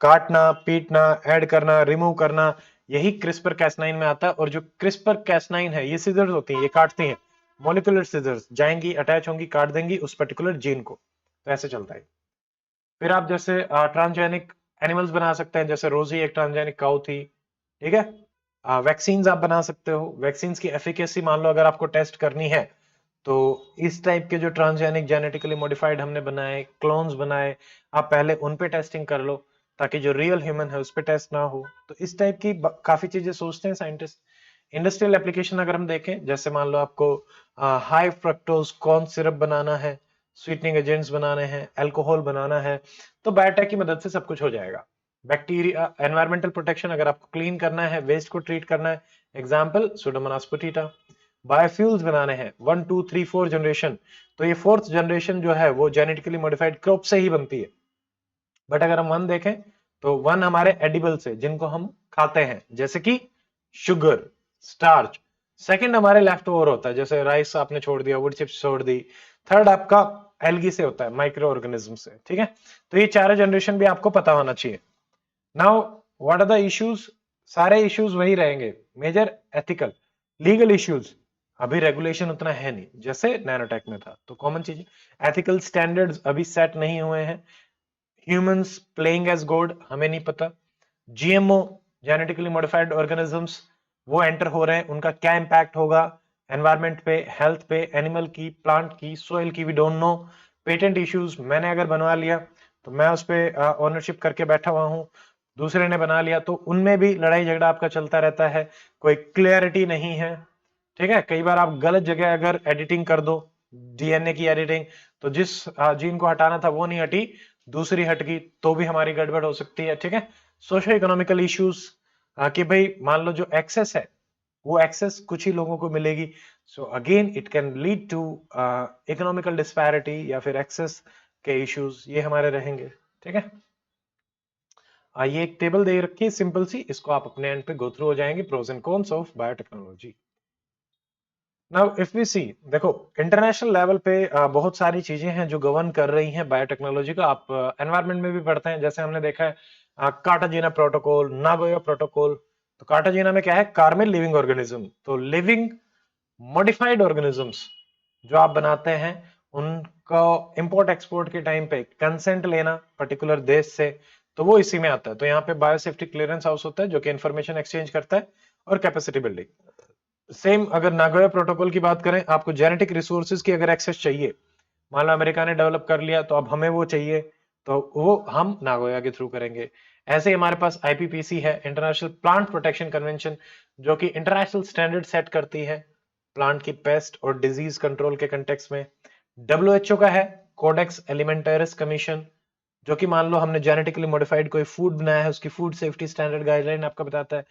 काटना, पीटना, ऐड करना, रिमूव करना, यही क्रिस्पर कैस9 में आता है। और जो क्रिस्पर कैस9 है, ये सीजर्स होती है, ये काटती हैं, मोलिकुलर सीजर्स जाएंगी, अटैच होंगी, काट देंगी उस पर्टिकुलर जीन को, तो ऐसे चलता है। फिर आप जैसे ट्रांसजेनिक एनिमल्स बना सकते हैं, जैसे रोजी एक ट्रांसजेनिक काउ थी। ठीक है, वैक्सीन्स आप बना सकते हो, वैक्सीन्स की एफिकेसी मान लो अगर आपको टेस्ट करनी है, तो इस टाइप के जो ट्रांसजेनिक जेनेटिकली मॉडिफाइड हमने बनाए, क्लोन्स बनाए, आप पहले उन पे टेस्टिंग कर लो, ताकि जो रियल ह्यूमन है उस पे टेस्ट ना हो। तो इस टाइप की काफी चीजें सोचते हैं साइंटिस्ट। इंडस्ट्रियल एप्लीकेशन अगर हम देखें, जैसे मान लो आपको हाई फ्रक्टोज कॉर्न सिरप बनाना है, स्वीटनिंग एजेंट्स बनाने हैं, अल्कोहल बनाना है, तो बायोटेक की मदद से सब कुछ हो जाएगा। बैक्टीरिया, एनवायरमेंटल प्रोटेक्शन, अगर आपको क्लीन करना है, वेस्ट को ट्रीट करना है, एग्जाम्पल सुडोमोनास पोटैटा। बायोफ्यूल्स बनाने हैं 1 2 3 4 जनरेशन, तो ये फोर्थ जनरेशन जो है वो जेनेटिकली मॉडिफाइड क्रॉप से ही बनती है। बट अगर हम वन देखें तो वन हमारे एडिबल से, जिनको हम खाते हैं, जैसे कि शुगर, स्टार्च। सेकंड हमारे लेफ्ट ओवर होता है, जैसे राइस आपने छोड़ दिया, वुड चिप्स छोड़ दी। थर्ड आपका एल्गी से होता है, माइक्रो ऑर्गेनिज्म से, ठीक है। तो ये चारों जनरेशन भी आपको पता होना चाहिए। Now what are the issues? सारे इश्यूज वही रहेंगे, मेजर एथिकल, लीगल इश्यूज। अभी रेगुलेशन उतना है नहीं जैसे नैनोटेक में था, तो कॉमन चीज, एथिकल स्टैंडर्ड्स अभी सेट नहीं हुए हैं। ह्यूमंस प्लेइंग एज गॉड, हमें नहीं पता। जीएमओ, जेनेटिकली मॉडिफाइड ऑर्गेनिजम्स, वो एंटर हो रहे हैं, उनका क्या इंपैक्ट होगा एनवायरमेंट पे, हेल्थ पे, एनिमल की, प्लांट की, सोइल की, we don't know. Patent issues, मैंने अगर बनवा लिया तो मैं उस पर ऑनरशिप करके बैठा हुआ हूं, दूसरे ने बना लिया तो उनमें भी लड़ाई झगड़ा आपका चलता रहता है, कोई क्लियरिटी नहीं है, ठीक है। कई बार आप गलत जगह अगर एडिटिंग कर दो, डीएनए की एडिटिंग, तो जिस जीन को हटाना था वो नहीं हटी, दूसरी हट गई, तो भी हमारी गड़बड़ हो सकती है, ठीक है। सोशो इकोनॉमिकल इश्यूज, कि भाई मान लो जो एक्सेस है वो एक्सेस कुछ ही लोगों को मिलेगी, so again it can lead to economical disparity या फिर एक्सेस के इश्यूज, ये हमारे रहेंगे, ठीक है। ये एक टेबल दे रखी है सिंपल सी, इसको आप अपने एंड पे गो थ्रू हो जाएंगे, pros and cons of biotechnology. Now if we see, देखो इंटरनेशनल लेवल पे बहुत सारी चीजें हैं जो गवर्न कर रही हैं बायोटेक्नोलॉजी को। आप एनवायरनमेंट में भी पढ़ते हैं, जैसे हमने देखा है कार्टाजेना प्रोटोकॉल, नागोया प्रोटोकॉल। तो कार्टाजेना में क्या है, कार्मेल लिविंग ऑर्गेनिज्म, तो लिविंग मॉडिफाइड ऑर्गेनिजम्स जो आप बनाते हैं उनको इंपोर्ट एक्सपोर्ट के टाइम पे कंसेंट लेना पर्टिकुलर देश से, तो वो इसी में आता है। तो यहाँ पे बायोसेफ्टी क्लियरेंस हाउस होता है जो कि इंफॉर्मेशन एक्सचेंज करता है और कैपेसिटी बिल्डिंग। सेम अगर नागोया प्रोटोकॉल की बात करें, आपको जेनेटिक रिसोर्सेज की अगर एक्सेस चाहिए, मान लो अमेरिका ने डेवलप कर लिया तो अब हमें वो चाहिए, तो वो हम नागोया के थ्रू करेंगे। ऐसे ही हमारे पास आईपीपीसी है, इंटरनेशनल प्लांट प्रोटेक्शन कन्वेंशन, जो कि इंटरनेशनल स्टैंडर्ड सेट करती है प्लांट की पेस्ट और डिजीज कंट्रोल के कंटेक्स में। डब्ल्यूएचओ का है कोडेक्स एलिमेंटरिस कमीशन, जो कि मान लो हमने जेनेटिकली मॉडिफाइड कोई फूड बनाया है, उसकी फूड सेफ्टी स्टैंडर्ड गाइडलाइन आपका बताता है।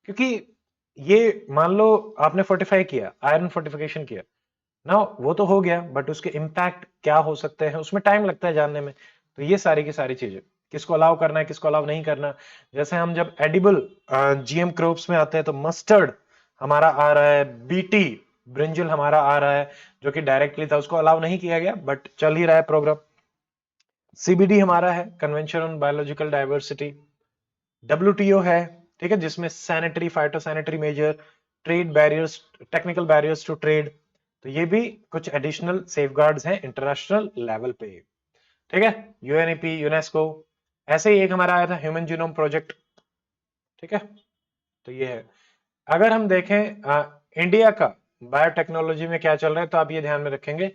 क्योंकि ये मान लो आपने फोर्टिफाई किया, आयरन फोर्टिफिकेशन किया ना, वो तो हो गया, बट उसके इम्पैक्ट क्या हो सकते हैं उसमें टाइम लगता है जानने में। तो ये सारी की सारी चीजें, किसको अलाउ करना है, किसको अलाउ नहीं करना। जैसे हम जब एडिबल जीएम क्रॉप्स में आते हैं, तो मस्टर्ड हमारा आ रहा है, बीटी ब्रिंजल हमारा आ रहा है, जो कि डायरेक्टली था, उसको अलाउ नहीं किया गया, बट चल ही रहा है प्रोग्राम। सीबीडी हमारा है, convention on biological diversity. WTO है, ठीक है, जिसमें sanitary, phytosanitary measure, trade barriers, technical barriers to trade, तो ये भी कुछ एडिशनल सेफगार्ड्स हैं इंटरनेशनल लेवल पे, ठीक है। यूएनईपी, यूनेस्को, ऐसे ही एक हमारा आया था ह्यूमन जीनोम प्रोजेक्ट, ठीक है। तो ये है। अगर हम देखें इंडिया का बायोटेक्नोलॉजी में क्या चल रहा है, तो आप ये ध्यान में रखेंगे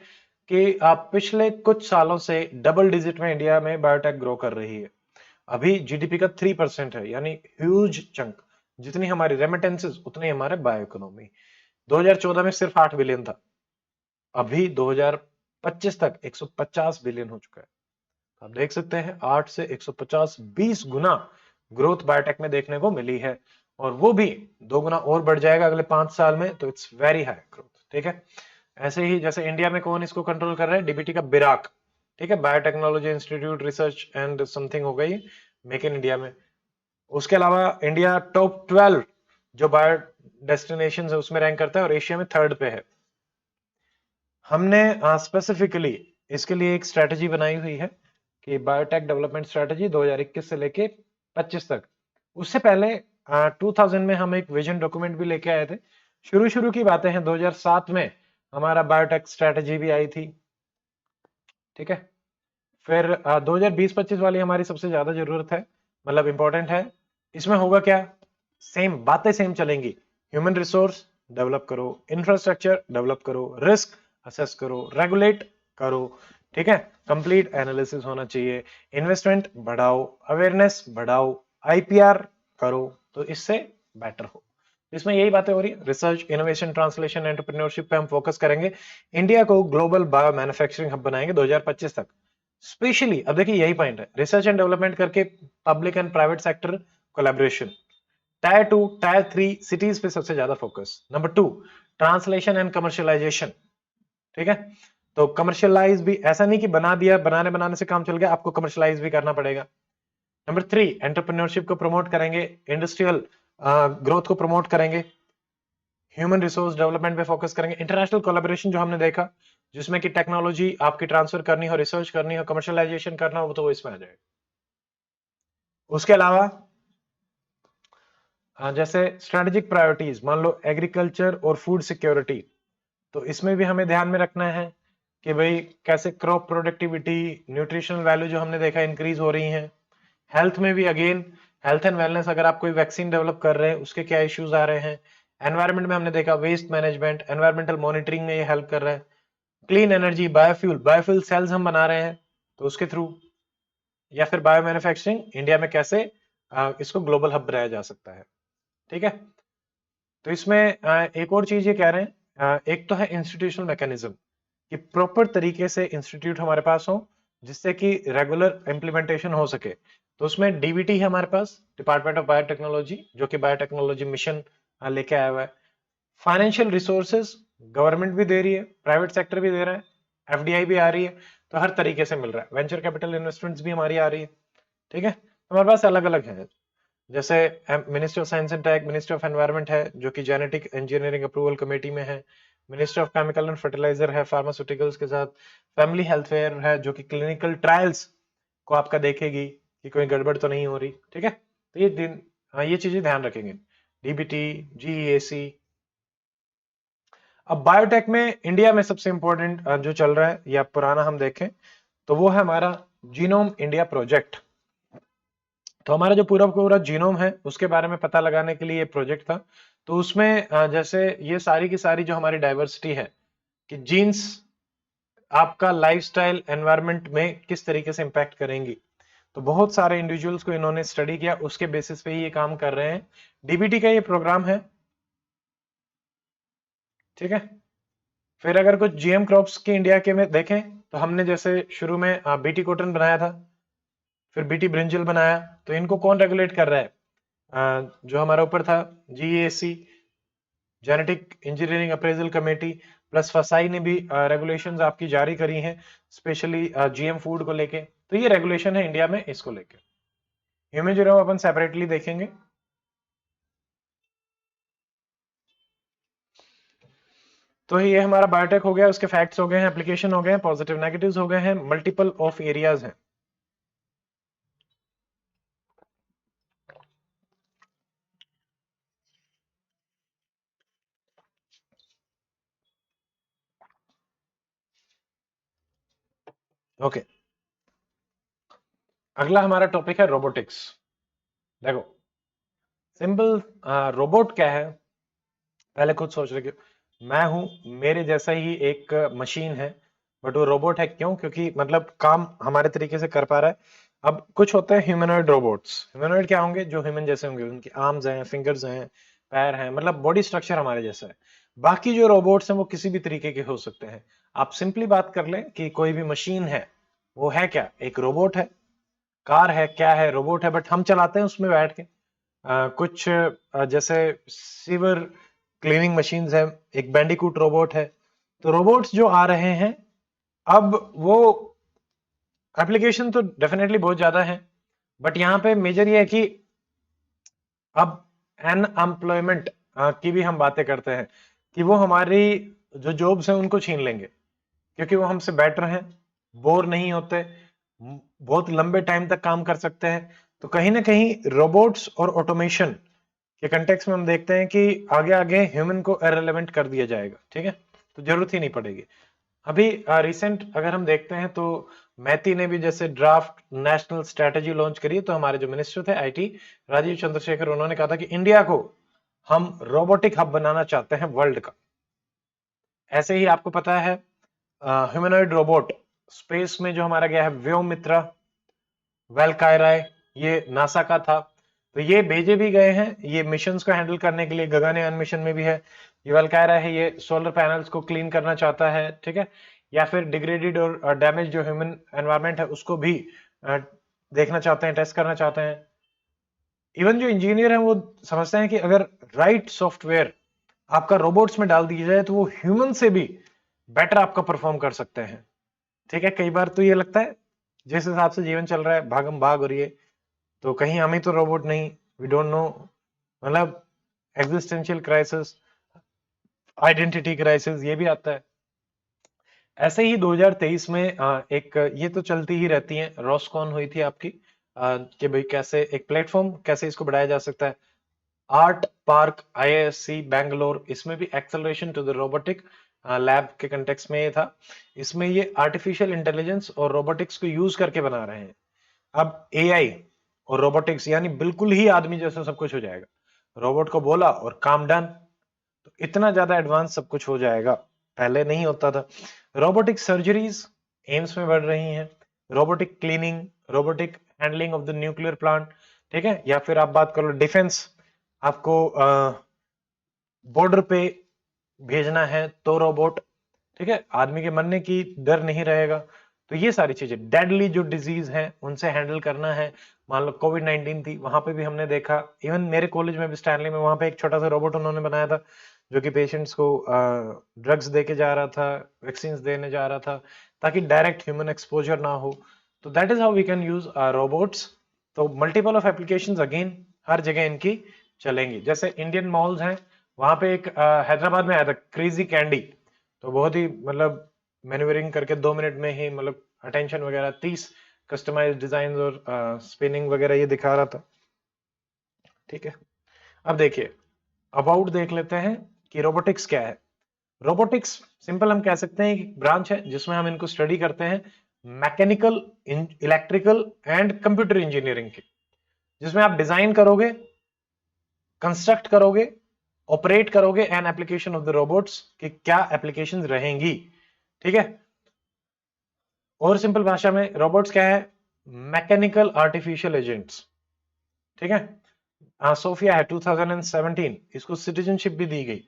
कि आप पिछले कुछ सालों से डबल डिजिट में इंडिया में बायोटेक ग्रो कर रही है। अभी जीडीपी का 3% है, यानी ह्यूज चंक। जितनी हमारी रेमिटेंसेस उतनी हमारे बायो इकोनॉमी। 2014 में सिर्फ 8 बिलियन था, अभी 2025 तक 150 बिलियन हो चुका है। आप देख सकते हैं 8 से 150, 20 गुना ग्रोथ बायोटेक में देखने को मिली है, और वो भी 2 गुना और बढ़ जाएगा अगले 5 साल में, तो इट्स वेरी हाई ग्रोथ, ठीक है। ऐसे ही जैसे इंडिया में कौन इसको कंट्रोल कर रहा है, डीबीटी का बिराक, ठीक है, biotechnology institute research and something हो गई मेक इन इंडिया में। उसके अलावा इंडिया टॉप 12 जो बायो डेस्टिनेशन है उसमें रैंक करता है, और एशिया में थर्ड पे है। हमने स्पेसिफिकली इसके लिए एक स्ट्रेटजी बनाई हुई है कि बायोटेक डेवलपमेंट स्ट्रेटजी 2021 से लेके 25 तक। उससे पहले 2000 में हम एक विजन डॉक्यूमेंट भी लेके आए थे। शुरू शुरू की बातें हैं, 2007 में हमारा बायोटेक स्ट्रेटजी भी आई थी, ठीक है। फिर 2020-25 वाली हमारी सबसे ज्यादा जरूरत है, मतलब इंपॉर्टेंट है। इसमें होगा क्या, सेम बातें सेम चलेंगी। ह्यूमन रिसोर्स डेवलप करो, इंफ्रास्ट्रक्चर डेवलप करो, रिस्क असेस करो, रेगुलेट करो, ठीक है, कंप्लीट एनालिसिस होना चाहिए, इन्वेस्टमेंट बढ़ाओ, अवेयरनेस बढ़ाओ, आईपीआर करो, तो इससे बेटर हो। इसमें यही बातें हो रही है, रिसर्च, इनोवेशन, ट्रांसलेशन, एंटरप्रेन्योरशिप पे हम फोकस करेंगे। इंडिया को ग्लोबल बायो मैन्युफैक्चरिंग हब बनाएंगे 2025 तक। स्पेशली अब देखिए यही पॉइंट है, रिसर्च एंड डेवलपमेंट करके public and private sector collaboration. Tyre 2 tyre 3 cities पे सबसे ज्यादा focus. Number 2 translation and commercialisation. ठीक है, तो कमर्शियलाइज भी ऐसा नहीं कि बना दिया, बनाने बनाने से काम चल गया, आपको कमर्शियलाइज भी करना पड़ेगा। नंबर 3 एंटरप्रेन्योरशिप को प्रमोट करेंगे, इंडस्ट्रियल ग्रोथ को प्रमोट करेंगे, ह्यूमन रिसोर्स डेवलपमेंट पे फोकस करेंगे, इंटरनेशनल कोलैबोरेशन जो हमने देखा जिसमें कि टेक्नोलॉजी आपकी ट्रांसफर करनी हो, रिसर्च करनी हो, कमर्शियलाइजेशन करना हो, तो वो इसमें आ जाएगा। उसके अलावा जैसे स्ट्रेटेजिक प्रायोरिटीज, मान लो एग्रीकल्चर और फूड सिक्योरिटी, तो इसमें भी हमें ध्यान में रखना है कि भाई कैसे क्रॉप प्रोडक्टिविटी, न्यूट्रिशनल वैल्यू जो हमने देखा इंक्रीज हो रही है। हेल्थ में भी अगेन हेल्थ एंड वेलनेस, अगर आप कोई वैक्सीन डेवलप कर रहे हैं उसके क्या इश्यूज आ रहे हैं। एनवायरमेंट में हमने देखा वेस्ट मैनेजमेंट, एनवायरमेंटल मॉनिटरिंग में ये हेल्प कर रहा है। Clean energy, biofuel, biofuel cells हम बना रहे हैं तो उसके थ्रू, या फिर बायो मैन्युफैक्चरिंग इंडिया में कैसे इसको ग्लोबल हब बनाया जा सकता है। ठीक है, तो इसमें एक और चीज ये कह रहे हैं, एक तो है इंस्टीट्यूशनल मैकेनिज्म, कि प्रॉपर तरीके से इंस्टीट्यूट हमारे पास हो जिससे कि रेगुलर इम्प्लीमेंटेशन हो सके। तो उसमें डीबीटी है हमारे पास, डिपार्टमेंट ऑफ बायोटेक्नोलॉजी, जो कि बायोटेक्नोलॉजी मिशन लेके आया हुआ है। फाइनेंशियल रिसोर्सेज गवर्नमेंट भी दे रही है, प्राइवेट सेक्टर भी दे रहा है, एफडीआई भी आ रही है, तो हर तरीके से मिल रहा है। वेंचर कैपिटल इन्वेस्टमेंट्स भी हमारी आ रही है। ठीक है, हमारे पास अलग अलग है, जैसे ministry of science and tech, ministry of environment है जो कि जेनेटिक इंजीनियरिंग अप्रूवल कमेटी में है, ministry of chemical and fertiliser है फार्मास्यूटिकल्स के साथ, फैमिली हेल्थकेयर है जो कि क्लिनिकल ट्रायल्स को आपका देखेगी कि कोई गड़बड़ तो नहीं हो रही। ठीक है, तो ये दिन, हाँ ये चीजें ध्यान रखेंगे, डीबीटी, जीईएसी। अब बायोटेक में इंडिया में सबसे इंपॉर्टेंट जो चल रहा है या पुराना हम देखें तो वो है हमारा जीनोम इंडिया प्रोजेक्ट। तो हमारा जो पूरा पूरा जीनोम है उसके बारे में पता लगाने के लिए ये प्रोजेक्ट था। तो उसमें जैसे ये सारी की सारी जो हमारी डाइवर्सिटी है कि जीन्स आपका लाइफस्टाइल एनवायरनमेंट में किस तरीके से इंपैक्ट करेंगी, तो बहुत सारे इंडिविजुअल्स को इन्होंने स्टडी किया, उसके बेसिस पे ही ये काम कर रहे हैं। डीबीटी का ये प्रोग्राम है। ठीक है, फिर अगर कुछ जीएम क्रॉप्स के इंडिया के में देखें तो हमने जैसे शुरू में बीटी कॉटन बनाया था, फिर बीटी ब्रिंजल बनाया, तो इनको कौन रेगुलेट कर रहा है? जो हमारा ऊपर था GAC, genetic engineering appraisal committee, plus फसाई ने भी रेगुलेशंस आपकी जारी करी हैं स्पेशली जीएम फूड को लेके। तो ये रेगुलेशन है इंडिया में इसको लेके। ह्यूमन जीनोम अपन सेपरेटली देखेंगे। तो ये हमारा बायोटेक हो गया, उसके फैक्ट्स हो गए हैं, एप्लीकेशन हो गए हैं, पॉजिटिव नेगेटिव्स हो गए हैं, मल्टीपल ऑफ एरियाज हैं। ओके, अगला हमारा टॉपिक है रोबोटिक्स। देखो सिंपल, रोबोट क्या है पहले खुद सोच रहे हो। मैं हूं, मेरे जैसा ही एक मशीन है, बट वो रोबोट है क्यों? क्योंकि मतलब काम हमारे तरीके से कर पा रहा है। अब कुछ होते हैं ह्यूमनॉइड रोबोट्स। ह्यूमनॉइड क्या होंगे? जो ह्यूमन जैसे होंगे, उनकी आर्म्स हैं, फिंगर्स हैं, पैर हैं, मतलब बॉडी स्ट्रक्चर हमारे जैसा है। बाकी जो रोबोट्स हैं वो किसी भी तरीके के हो सकते हैं। आप सिंपली बात कर लें कि कोई भी मशीन है वो है क्या? एक रोबोट है। कार है क्या है? रोबोट है, बट हम चलाते हैं उसमें बैठ के। कुछ जैसे सीवर क्लीनिंग मशीन्स है, एक बैंडिकूट रोबोट है। तो रोबोट्स जो आ रहे हैं अब, वो एप्लीकेशन तो डेफिनेटली बहुत ज्यादा है, बट यहाँ पे मेजर ये है कि अब अनएम्प्लॉयमेंट की भी हम बातें करते हैं कि वो हमारी जो जॉब्स हैं उनको छीन लेंगे, क्योंकि वो हमसे बेटर हैं, बोर नहीं होते, बहुत लंबे टाइम तक काम कर सकते हैं। तो कहीं ना कहीं रोबोट्स और ऑटोमेशन के कंटेक्स में हम देखते हैं कि आगे आगे ह्यूमन को इररिलेवेंट कर दिया जाएगा। ठीक है, तो जरूरत ही नहीं पड़ेगी। अभी रिसेंट अगर हम देखते हैं तो मैती ने भी जैसे ड्राफ्ट नेशनल स्ट्रेटेजी लॉन्च करी, तो हमारे जो मिनिस्टर थे आईटी, राजीव चंद्रशेखर, उन्होंने कहा था कि इंडिया को हम रोबोटिक हब बनाना चाहते हैं वर्ल्ड का। ऐसे ही आपको पता है ह्यूमनॉइड रोबोट स्पेस में जो हमारा गया है व्योमित्रा, वेलकायराय, ये नासा का था। तो ये भेजे भी गए हैं ये मिशंस को हैंडल करने के लिए। गगनयान मिशन में भी है। ये वेलकायरा है, ये सोलर पैनल्स को क्लीन करना चाहता है। ठीक है, या फिर डिग्रेडेड और डैमेज जो ह्यूमन एनवायरनमेंट है उसको भी देखना चाहते हैं, टेस्ट करना चाहते हैं। इवन जो इंजीनियर है वो समझते हैं कि अगर राइट सॉफ्टवेयर आपका रोबोट्स में डाल दिया जाए तो वो ह्यूमन से भी बेटर आपका परफॉर्म कर सकते हैं। ठीक है, कई बार तो ये लगता है जिस हिसाब से जीवन चल रहा है, भागम भाग हो रही है, तो कहीं हम ही तो रोबोट नहीं, वी डोंट नो, मतलब एग्जिस्टेंशियल क्राइसिस, आइडेंटिटी क्राइसिस ये भी आता है। ऐसे ही 2023 में एक ये तो चलती ही रहती है, रॉसकॉन हुई थी आपकी, कि भाई कैसे एक प्लेटफॉर्म कैसे इसको बढ़ाया जा सकता है। आर्ट पार्क आईआईएससी बैंगलोर, इसमें भी acceleration to the robotic lab के कंटेक्स्ट में ये था। इसमें ये आर्टिफिशियल इंटेलिजेंस और रोबोटिक्स को यूज करके बना रहे हैं। अब एआई और रोबोटिक्स यानी बिल्कुल ही आदमी जैसा सब कुछ हो जाएगा, रोबोट को बोला और काम डन। तो इतना ज्यादा एडवांस सब कुछ हो जाएगा, पहले नहीं होता था। रोबोटिक सर्जरीज एम्स में बढ़ रही हैं, robotic cleaning, robotic handling of the nuclear plant, ठीक है, या फिर आप बात कर लो डिफेंस, आपको बॉर्डर पे भेजना है तो रोबोट, ठीक है, आदमी के मरने की डर नहीं रहेगा। तो ये सारी चीजें, डेडली जो डिजीज हैं उनसे हैंडल करना है, मान लो कोविड-19 थी, वहां पे भी हमने देखा, इवन मेरे कॉलेज में भी स्टैनली में, वहां पे एक छोटा सा रोबोट उन्होंने बनाया था जो कि पेशेंट्स को ड्रग्स दे के जा रहा था, वैक्सीन देने जा रहा था, ताकि डायरेक्ट ह्यूमन एक्सपोजर ना हो। तो that is how we can use robots. तो मल्टीपल ऑफ एप्लीकेशंस अगेन हर जगह इनकी चलेंगी। जैसे इंडियन मॉल्स हैं, वहां पे एक हैदराबाद में आया था क्रेजी कैंडी, तो बहुत ही मतलब मैन्युवरिंग करके 2 मिनट में ही मतलब अटेंशन वगैरह 30 कस्टमाइज डिजाइन और स्पिनिंग वगैरह ये दिखा रहा था। ठीक है, अब देखिए अबाउट देख लेते हैं कि रोबोटिक्स क्या है। रोबोटिक्स सिंपल हम कह सकते हैं एक ब्रांच है जिसमें हम इनको स्टडी करते हैं mechanical, electrical and computer engineering की, जिसमें आप डिजाइन करोगे, कंस्ट्रक्ट करोगे, ऑपरेट करोगे and application of the robots कि क्या एप्लीकेशन रहेंगी। ठीक है, और सिंपल भाषा में रोबोट्स क्या है, मैकेनिकल आर्टिफिशियल एजेंट्स। ठीक है, सोफिया है 2017, इसको सिटीजनशिप भी दी गई।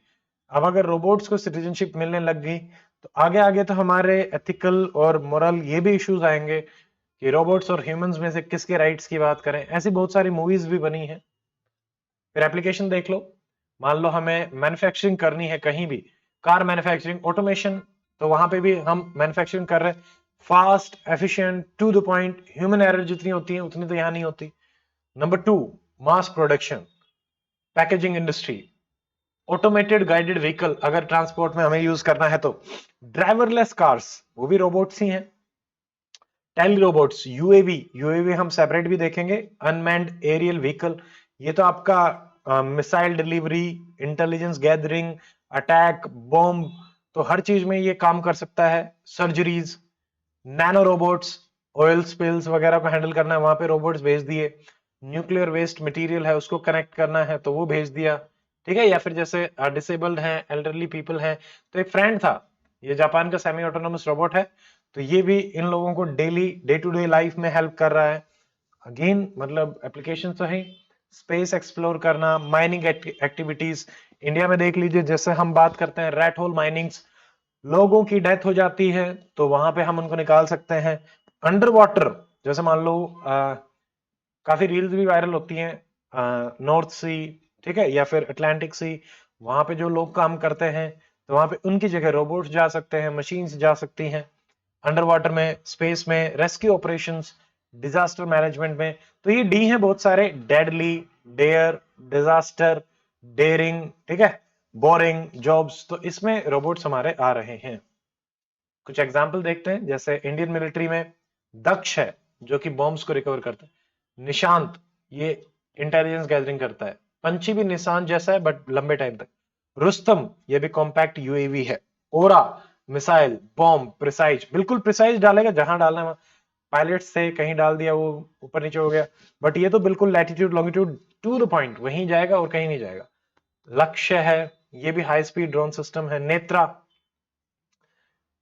अब अगर रोबोट्स को सिटीजनशिप मिलने लग गई तो आगे आगे तो हमारे एथिकल और मोरल ये भी इश्यूज आएंगे कि रोबोट्स और ह्यूमंस में से किसके राइट्स की बात करें। ऐसी बहुत सारी मूवीज भी बनी है। फिर एप्लीकेशन देख लो, मान लो हमें मैन्युफैक्चरिंग करनी है कहीं भी, कार मैन्युफैक्चरिंग, ऑटोमेशन, तो वहां पे भी हम मैन्युफैक्चरिंग कर रहे हैं, fast, efficient, to the point, human error जितनी होती है उतनी तो यहां नहीं होती। Number 2, mass production, packaging industry, automated guided vehicle, अगर ट्रांसपोर्ट में हमें यूज करना है तो, ड्राइवरलेस कार्स वो भी रोबोट्स ही हैं, टेली रोबोट्स, यूएवी, यूएवी हम सेपरेट भी देखेंगे, अनमैन्ड एरियल व्हीकल, ये तो आपका missile delivery, intelligence gathering, attack, bomb, तो हर चीज में ये काम कर सकता है। Surgeries, nano robots, oil spills वगैरह को हैंडल करना है, वहां पे रोबोट्स भेज दिए। न्यूक्लियर वेस्ट मटेरियल है उसको कनेक्ट करना है तो वो भेज दिया। ठीक है, या फिर जैसे डिसेबल्ड हैं, एल्डरली पीपल हैं, तो एक फ्रेंड था, ये जापान का सेमी ऑटोनोमस रोबोट है, तो ये भी इन लोगों को daily day to day life में हेल्प कर रहा है। अगेन मतलब एप्लीकेशन तो है, स्पेस एक्सप्लोर करना, माइनिंग एक्टिविटीज, इंडिया में देख लीजिए, जैसे हम बात करते हैं रेट होल माइनिंग्स, लोगों की डेथ हो जाती है तो वहां पे हम उनको निकाल सकते हैं। अंडर वाटर, जैसे मान लो काफी रील्स भी वायरल होती हैं नॉर्थ सी, ठीक है, या फिर अटलांटिक सी, वहां पे जो लोग काम करते हैं तो वहां पे उनकी जगह रोबोट्स जा सकते हैं, मशीन्स जा सकती हैं। अंडर वाटर में, स्पेस में, रेस्क्यू ऑपरेशंस, डिजास्टर मैनेजमेंट में, तो ये डी हैं बहुत सारे, डेडली, डेयर, डिजास्टर, डेयरिंग, ठीक है, बोरिंग जॉब्स, तो इसमें रोबोट्स हमारे आ रहे हैं। कुछ एग्जाम्पल देखते हैं, जैसे इंडियन मिलिट्री में दक्ष है जो कि बॉम्ब्स को रिकवर करता है, निशांत ये इंटेलिजेंस गैदरिंग करता है, पंछी भी निशांत जैसा है बट लंबे टाइम तक, रुस्तम ये भी कॉम्पैक्ट यूएवी है, ओरा मिसाइल बॉम्ब प्रिसाइज, बिल्कुल प्रिसाइज डालेगा जहां डालना है, पायलट से कहीं डाल दिया वो ऊपर नीचे हो गया, बट ये तो बिल्कुल latitude longitude to the point वहीं जाएगा और कहीं नहीं जाएगा। लक्ष्य है, ये भी हाई स्पीड ड्रोन सिस्टम है, नेत्रा,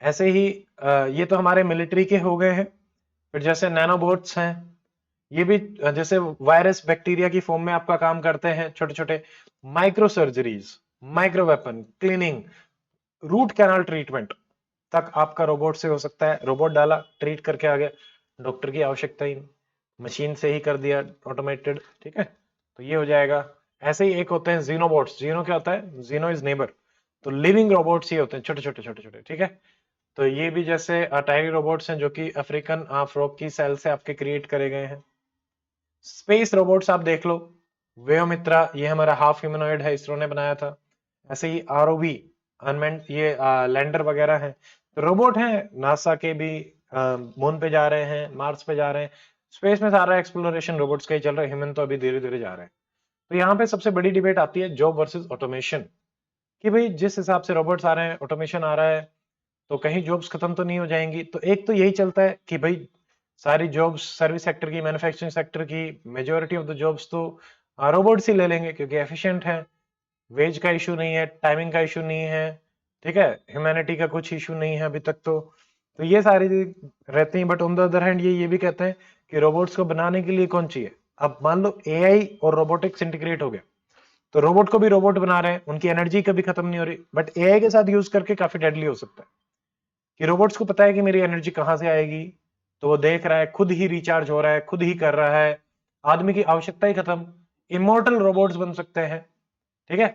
ऐसे ही ये तो हमारे मिलिट्री के हो गए हैं। फिर जैसे नैनोबोट्स हैं, ये भी जैसे वायरस बैक्टीरिया की फॉर्म में आपका काम करते हैं, छोटे छोटे micro surgeries, micro weapon, cleaning, root canal treatment, तक आपका रोबोट से हो सकता है। रोबोट डाला, ट्रीट करके आ गया, डॉक्टर की आवश्यकता ही नहीं, मशीन से ही कर दिया ऑटोमेटेड, ठीक है। तो ये हो जाएगा। ऐसे ही एक होते हैं जीनोबॉट्स। जीनो क्या होता है? जीनो इज नेबर। तो लिविंग रोबोट्स ही होते हैं, छोटे छोटे छोटे छोटे, ठीक है। तो ये भी जैसे टाइनी रोबोट्स हैं जो कि अफ्रीकन फ्रॉग की सेल से आपके क्रिएट करे गए हैं। स्पेस रोबोट्स आप देख लो, वेयोमित्रा, ये हमारा हाफ ह्यूमनॉइड है, इसरो ने बनाया था। ऐसे ही आरओवी, अनमेंट, ये लैंडर वगैरह हैं, तो रोबोट हैं। नासा के भी मून पे जा रहे हैं, मार्स पे जा रहे हैं। स्पेस में सारा एक्सप्लोरेशन रोबोट्स का ही चल रहा है। ह्यूमन तो अभी धीरे धीरे जा रहे हैं। तो यहाँ पे सबसे बड़ी डिबेट आती है जॉब वर्सेस ऑटोमेशन, कि भाई जिस हिसाब से रोबोट्स आ रहे हैं, ऑटोमेशन आ रहा है, तो कहीं जॉब्स खत्म तो नहीं हो जाएंगी। तो एक तो यही चलता है कि भाई सारी जॉब्स सर्विस सेक्टर की, मैन्युफैक्चरिंग सेक्टर की, मेजोरिटी ऑफ द जॉब्स तो रोबोट्स ही ले लेंगे क्योंकि एफिशिएंट है, वेज का इशू नहीं है, टाइमिंग का इशू नहीं है, ठीक है, ह्यूमैनिटी का कुछ इशू नहीं है अभी तक। तो ये सारी रहती हैं। But on the other hand ये भी कहते हैं कि रोबोट्स को बनाने के लिए कौन चाहिए। अब मान लो एआई और रोबोटिक्स इंटीग्रेट हो गया, तो रोबोट को भी रोबोट बना रहे हैं, उनकी एनर्जी कभी खत्म नहीं हो रही, बट एआई के साथ यूज करके काफी डेडली हो सकता है कि रोबोट्स को पता है कि मेरी एनर्जी कहां से आएगी, तो वो देख रहा है, खुद ही रिचार्ज हो रहा है, खुद ही कर रहा है, आदमी की आवश्यकता ही खत्म। इमोर्टल रोबोट्स बन सकते हैं, ठीक है।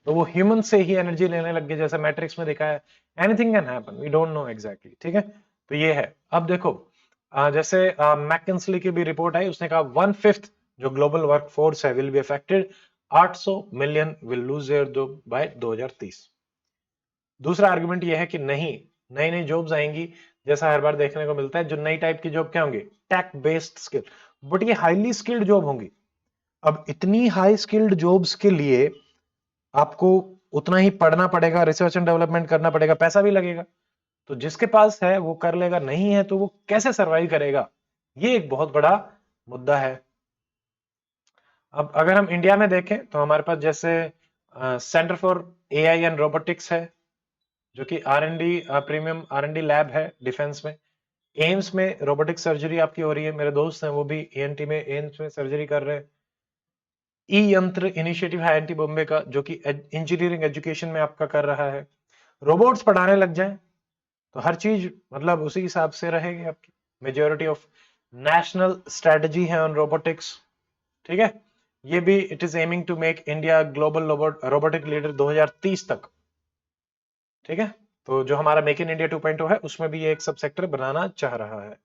तो वो ह्यूमन से ही एनर्जी लेने लग गए, जैसे मैट्रिक्स में देखा है। Anything can happen, we don't know exactly, ठीक है। तो ये है। अब देखो, जैसे मैकिंसली की भी रिपोर्ट आई, उसने कहा 1/5 जो ग्लोबल वर्कफोर्स है will be affected, 800 million will lose their job by 2030। दूसरा आर्गुमेंट ये है कि नहीं, नई नई जॉब्स आएंगी, जैसा हर बार देखने को मिलता है। जो नई टाइप की जॉब क्या होंगी? टेक बेस्ड स्किल, बट ये हाईली स्किल्ड जॉब होंगी। अब इतनी हाई स्किल्ड जॉब्स के लिए आपको उतना ही पढ़ना पड़ेगा, रिसर्च एंड डेवलपमेंट करना पड़ेगा, पैसा भी लगेगा। तो जिसके पास है वो कर लेगा, नहीं है तो वो कैसे सरवाइव करेगा? ये एक बहुत बड़ा मुद्दा है। अब अगर हम इंडिया में देखें तो हमारे पास जैसे centre for AI and robotics है, जो कि आर&डी, प्रीमियम आर&डी लैब है डिफेंस में। एम्स में रोबोटिक सर्जरी आपकी हो रही है, मेरे दोस्त हैं वो भी एएनटी में, एम्स में सर्जरी कर रहे हैं। ई यंत्र इनिशिएटिव है आईआईटी बॉम्बे का, जो कि इंजीनियरिंग एजुकेशन में आपका कर रहा है। रोबोट्स पढ़ाने लग जाएं तो हर चीज मतलब उसी हिसाब से रहेगी आपकी। मेजोरिटी ऑफ नेशनल स्ट्रेटजी है ऑन रोबोटिक्स, ठीक है। ये भी it is aiming to make India global robotic leader 2030 तक, ठीक है। तो जो हमारा मेक इन इंडिया 2.0 है, उसमें भी ये एक सब सेक्टर बनाना चाह रहा है,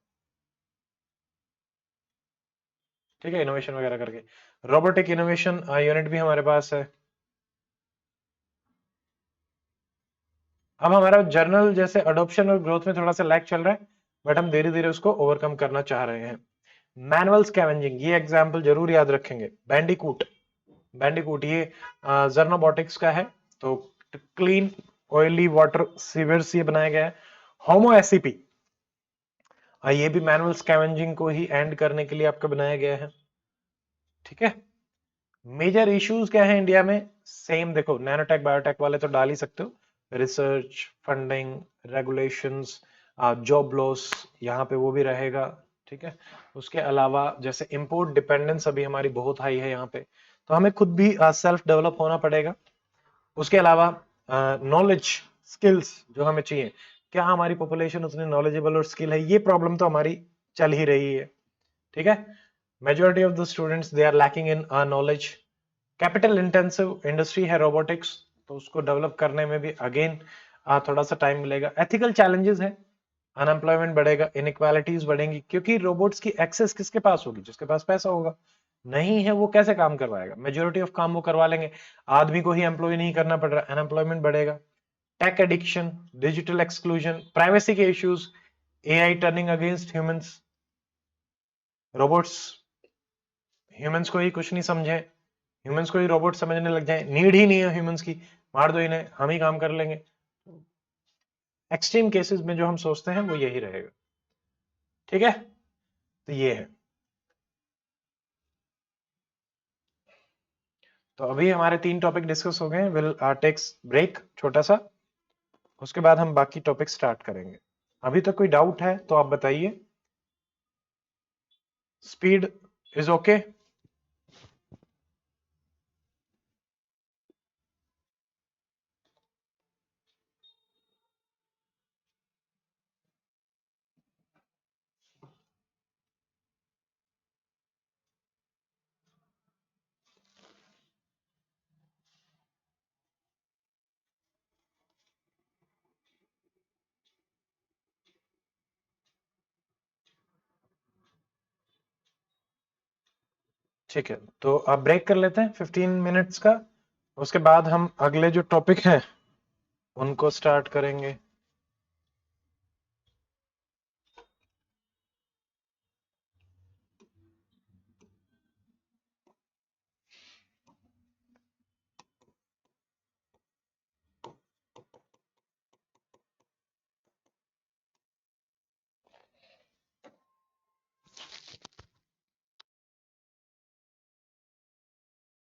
ठीक है, इनोवेशन वगैरह करके। रोबोटिक इनोवेशन यूनिट भी हमारे पास है। अब हमारा जर्नल जैसे अडोप्शन और ग्रोथ में थोड़ा सा लैग चल रहा है, बट हम धीरे धीरे उसको ओवरकम करना चाह रहे हैं। मैनुअल स्कैवेंजिंग, ये एग्जाम्पल जरूर याद रखेंगे। बैंडिकूट, बैंडिकूट ये जर्नोबॉटिक्स का है। तो क्लीन ऑयली वाटर सीवर्स ये बनाया गया है। होमो एससीपी, ये भी मैनुअल स्कैवेंजिंग को ही एंड करने के लिए आपका बनाया गया है, ठीक है। मेजर इश्यूज क्या है इंडिया में? सेम देखो, नैनोटेक बायोटेक वाले तो डाल ही सकते हो, research, funding, regulations, job loss, यहाँ पे वो भी रहेगा, ठीक है। उसके अलावा जैसे इंपोर्ट डिपेंडेंस अभी हमारी बहुत हाई है यहाँ पे, तो हमें खुद भी सेल्फ डेवलप होना पड़ेगा। उसके अलावा नॉलेज, स्किल्स जो हमें चाहिए, क्या हमारी पॉपुलेशन उतनी नॉलेजेबल और स्किल है, ये प्रॉब्लम तो हमारी चल ही रही है, ठीक है। Majority of the students they are lacking in knowledge. Capital intensive industry है रोबोटिक्स, तो उसको डेवलप करने में भी अगेन थोड़ा सा टाइम मिलेगा। एथिकल चैलेंजेस है, अनएम्प्लॉयमेंट बढ़ेगा, इनइक्वालिटीज बढ़ेंगी, क्योंकि रोबोट्स की एक्सेस किसके पास होगी? जिसके पास पैसा होगा। नहीं है वो कैसे काम करवाएगा? मेजोरिटी ऑफ काम वो करवा लेंगे, आदमी को ही एम्प्लॉय नहीं करना पड़ रहा, अनएम्प्लॉयमेंट बढ़ेगा। Tech addiction, digital exclusion, privacy के issues, AI turning against humans, robots humans को ही कुछ नहीं समझे, ह्यूमंस को ही रोबोट समझने लग जाए, नीड ही नहीं है ह्यूमंस की, मार दो इन्हें, हम ही काम कर लेंगे। एक्सट्रीम केसेस में जो हम सोचते हैं वो यही रहेगा, ठीक है। तो ये है। तो अभी हमारे 3 टॉपिक डिस्कस हो गए, विल टेक्स ब्रेक छोटा सा, उसके बाद हम बाकी टॉपिक स्टार्ट करेंगे। अभी तक कोई डाउट है तो आप बताइए। Speed is okay? ठीक है, तो अब ब्रेक कर लेते हैं 15 मिनट्स का। उसके बाद हम अगले जो टॉपिक है उनको स्टार्ट करेंगे।